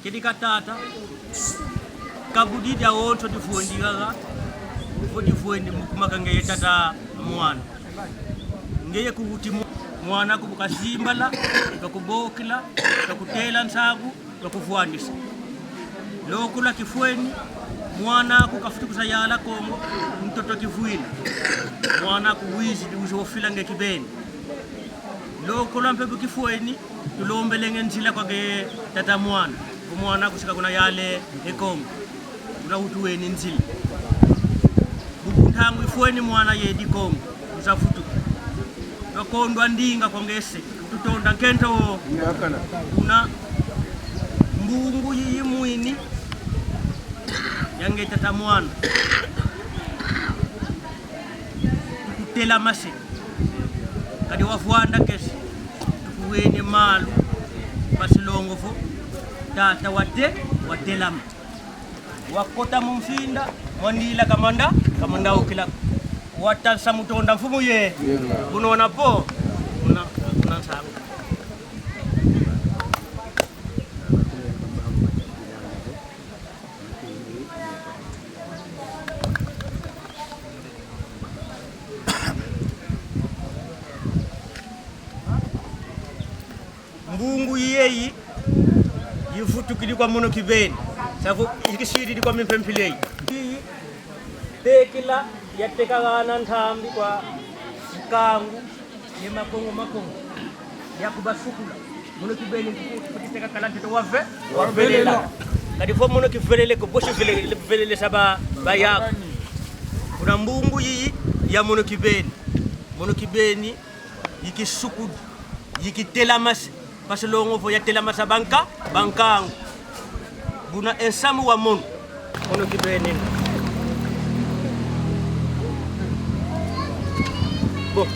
Jadi kata kabudi dia wonto di fundi gaga fodi fundi mukumaka ngeye tata mwana ngeye kuhuti mwana kubukasimbala kakubokila kakutela nsagu kakufuanisa lokula kifweni mwana kukafutukuza yala Kongo mtoto kifuini mwana kuwizi diuzofila ngekibeni lokula mpebu kifweni tulombelenge nzila kwake tata mwana kusika kuna yale ekongo kuna utuweni nzili bukuntangu ifweni mwana yedi kongo uzafutu nakondwa ndinga kwangese tutonda nkento kuna mbungu yiyi mwini yange tata mwana tukutela mase kadi wafuanda kesi tukuweni malu pasilongo fo tata watelam wakota mumfinda mwandila kamanda ukila watansa mutonda mfumu ye unaona po unansanga mbungu yeyi yifutu kili kwa mono kibeni safu ikisiri kwa mimpempilei tekila yatekagana ntambi kwa mkangu ye makongo yakubasukula mono kibeni kutiteka kalante to wave wabelela kadi fo mono kivelele ko boshi velele saba bayako kuna mbungu yi ya mono kibeni yikisuku yikitelamas paselongo fo yatelamas bankangu buna ensamu wa mono kibeni bo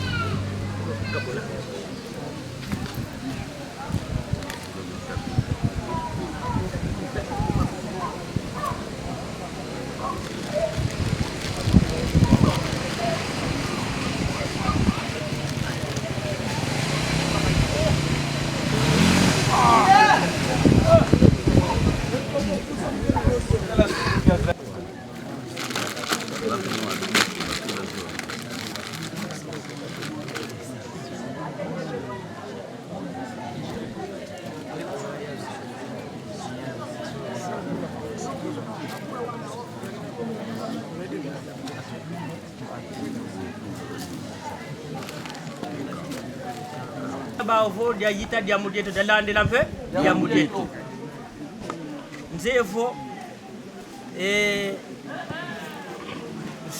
bao vo dia yita dia mudieto dia lande lampe dia mudieto nzevo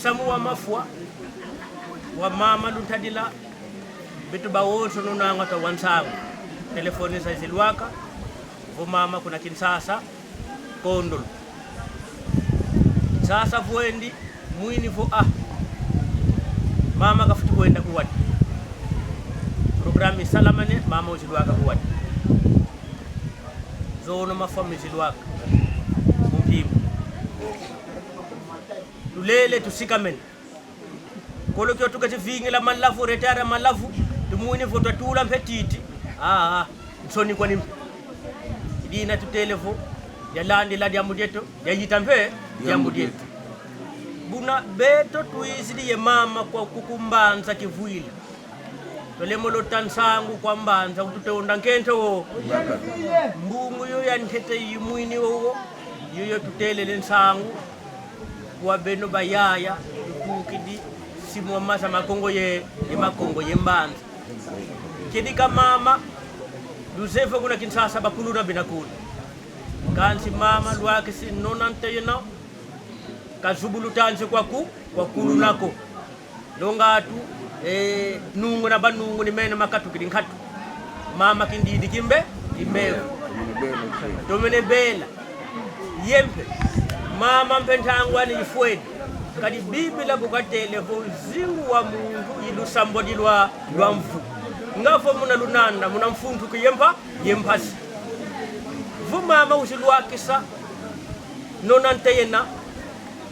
samu wa mafua wa mama luntadila bitu bawoto nuna ngata wansangu telefoni sa zilwaka vo mama kuna kinsasa kondol sasa vuendi mwini vo mama kafuti kuenda kuwati programi salamane mama uzilwaka kuwati zono mafami zilwaka mumpimu tulele tusikamene kolo kyo tukachivingila malafu retara malafu tumwini vo tatula mpetiti nsoni kwa nimpe idina tutelevo ya landi la diamudieto ya yitampe diamudieto buna beto tuizidi ye mama kwa kukumbanza kivuili tolemolo tansangu kwa mbanza ututeunda nkento mbungu yo ya ntete yimwini wo yo tutelele nsangu kwa beno bayaya tukidi simu masa makongo ye makongo ye mbanza kidika mama Lusefa kuna kinsasa bakulu na binakulu kansi mama lwake si nonante yena kazubulu tansi kwa kulu nako longatu nungu na banungu ni mene makatu kilinkatu mama kindidi kimbe imbevu domene bela yempe mama mpentangu ani ifuedi kadi bibila bukatele vo zingu wa mungu ilusambo dilwa mfu ngafo muna lunanda muna mfuntu kuyempa yempasi vu mama usilwakisa nonante yena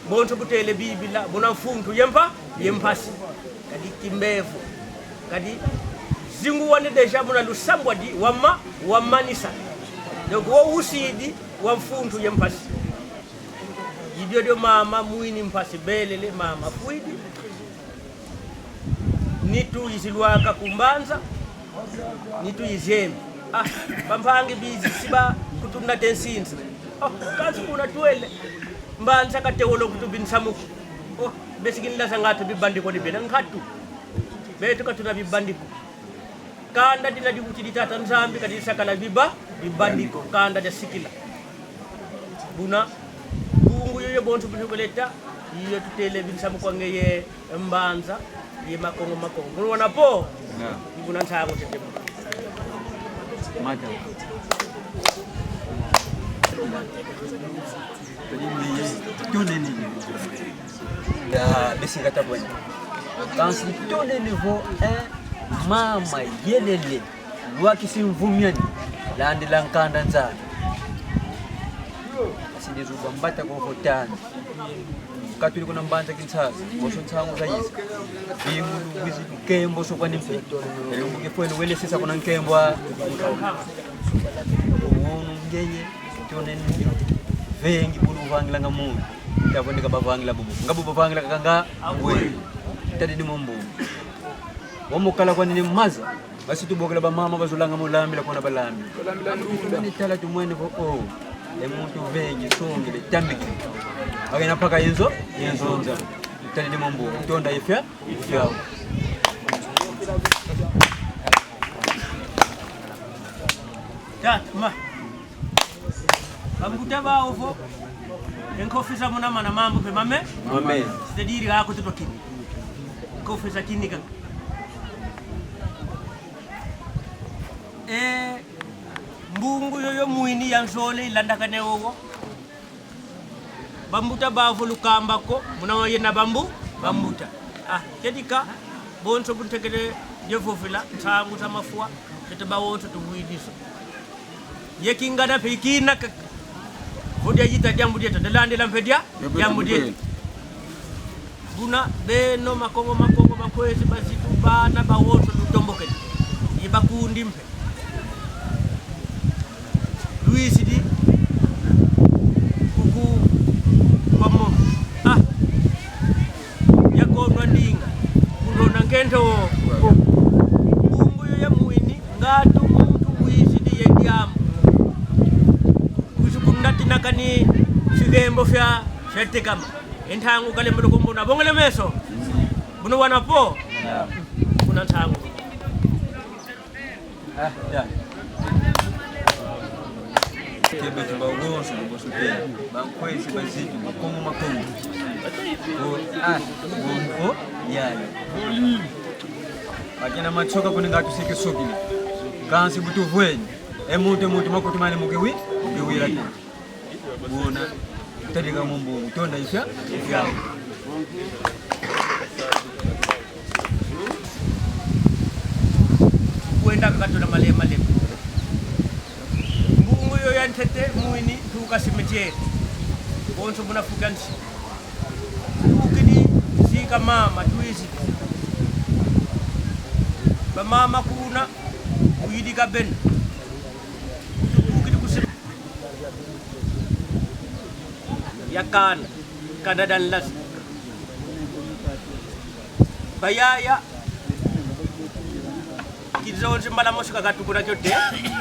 bonto kutele bibila muna mfuntu yempasi kadi kimbevu kadi zingu wane deja muna lusambwa di wamanisa dogo usidi wa mfuntu yempasi ibyo mama muini mpasi belele mama fuidi nitu isilwaka kumbanza nitu izembe bampange bizi siba kutunda tensinza kazi kuna tuele mbanza katewolo kutubinsamuku besikinila sangata bibandiko dibena ngatu betu katuna bibandiko kanda dina dibuti ditata nzambi kadi sakala bibandiko kanda da sikila buna bungu yoyo bontu butukoleta iyo tutele binsamuko ngeye mbanza ye makongo mwana po ibuna ntango tete mata toneni ya besingata bwana kansi toneni vo mama yelele lwaki simvumiani landi lankanda nzana asidizuba mbata kwa votani katuli kuna mbanza kinsaza boso ntango zayisa bingu wizi kembo so kwa nimpe elungu kefweni wele sisa kuna nkembwa ngenye toneni vengi bulu vangila ngamungu ndaboneka bavangila bubu ngabu bavangila kanga we tadi dimombo wamukala kwa nini maza basi tubogela ba mama bazulanga mulambi la kona balambi ni tala tumwene vo emuntu vengi songile tambiki agena paka yenzo nza tadi dimombo tonda ifya ma Babukuta ba ovo enkofisa muna mana mambo pe mame c'est-à-dire ga ko to kini kofisa kini kan mbungu yoyo muini yansole ilandakane wowo bambuta ba volukamba ko muna yena bambuta kedika bonso buntegede jefofila tangu tamafua tete bawoto to widiso yekingana pekina Bodia jita jambu dia telande lampedia jambu dia buna beno makongo makwezi basitu bana bawoto lutomboke ibakundi mpe Luis di kuku pamo yako ndinga kuno ngento bungu ya muini ngatu muntu Luis di yediamu nakani sigembo fya shete kama entangu kale mbuko mbona bongele meso buno wanapo kuna tangu Ya. Kebe tubagonsa bosote. Bankwezi bazitu makomo. Bongo yayo. Akina machoka kuninga tusike sokini. Kansi butuvweni. Emuntu makutumane mugiwi ngiwira. Bona tadiga mumbu tonda isha yawo. Kwenda katona male mbungu yo yantete muini tuka cimetière bonso buna fugansi tukini sika mama tuizi ba mama kuna uyidi ka ben tukini kusim yakan kadadan las bayaya kizonze mbala moshika gatukura kyote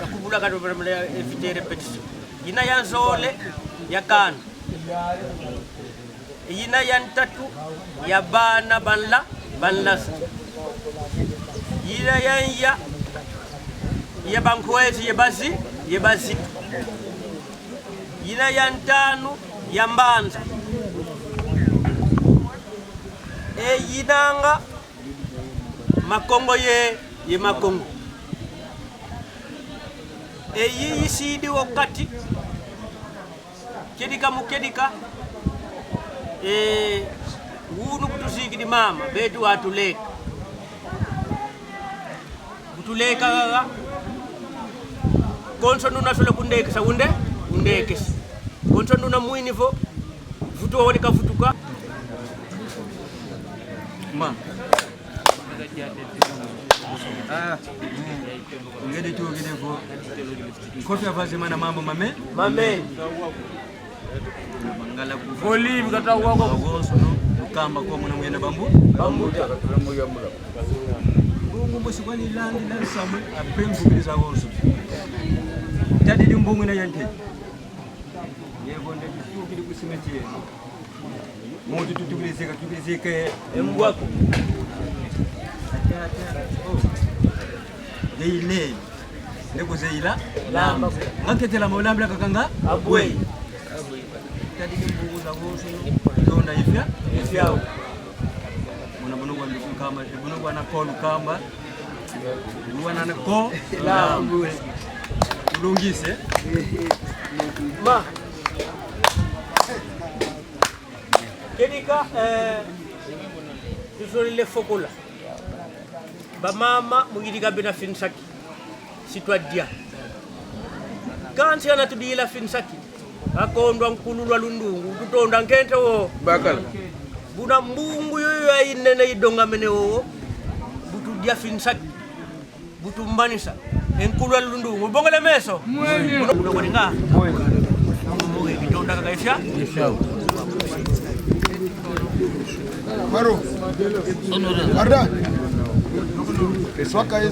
akubula katobera mala evite repetition ina yanzole yakana ina yantatu ya bana banlas ina yanya ya bankwezi yebazi ina yantanu ya mbanza yinanga makongo ye makongo eyi isidi wakati kedika wunu kutusiki di mama betu watuleka gaga konso nuna sole kundekesa undekesa konso nuna muini vo vutuwa wadika vutuka ma ngede tu ngede vo kofi avaze mana mambo mame mangala ku volim kata wako goso no kamba ko muna mwena bambu bungu mosikwani landi la samwe apembu biliza goso tadi di mbungu na yante yebo nde tukili ku cimetière mo tutubizeka embwako Deile ndeko zeila lamba ngaketela molambla kakanga abwe tadi kimbugu za goso tonda ifya muna bunugwa kama bunugwa na kolu kamba bunugwa na ko lambu ulungise ma kedika tusolile fokola ba mama mugidika bina finsaki sitwa dia kansi ana tudila finsaki akondwa nkululwa lundungu tutonda nkente wo bakala buna mbungu yoyo ayinene idonga mene wo butu dia finsaki butu mbanisa enkulwa lundungu bongole meso buno koninga muge kitonda kakaisha Maro. Arda. Pessoa cair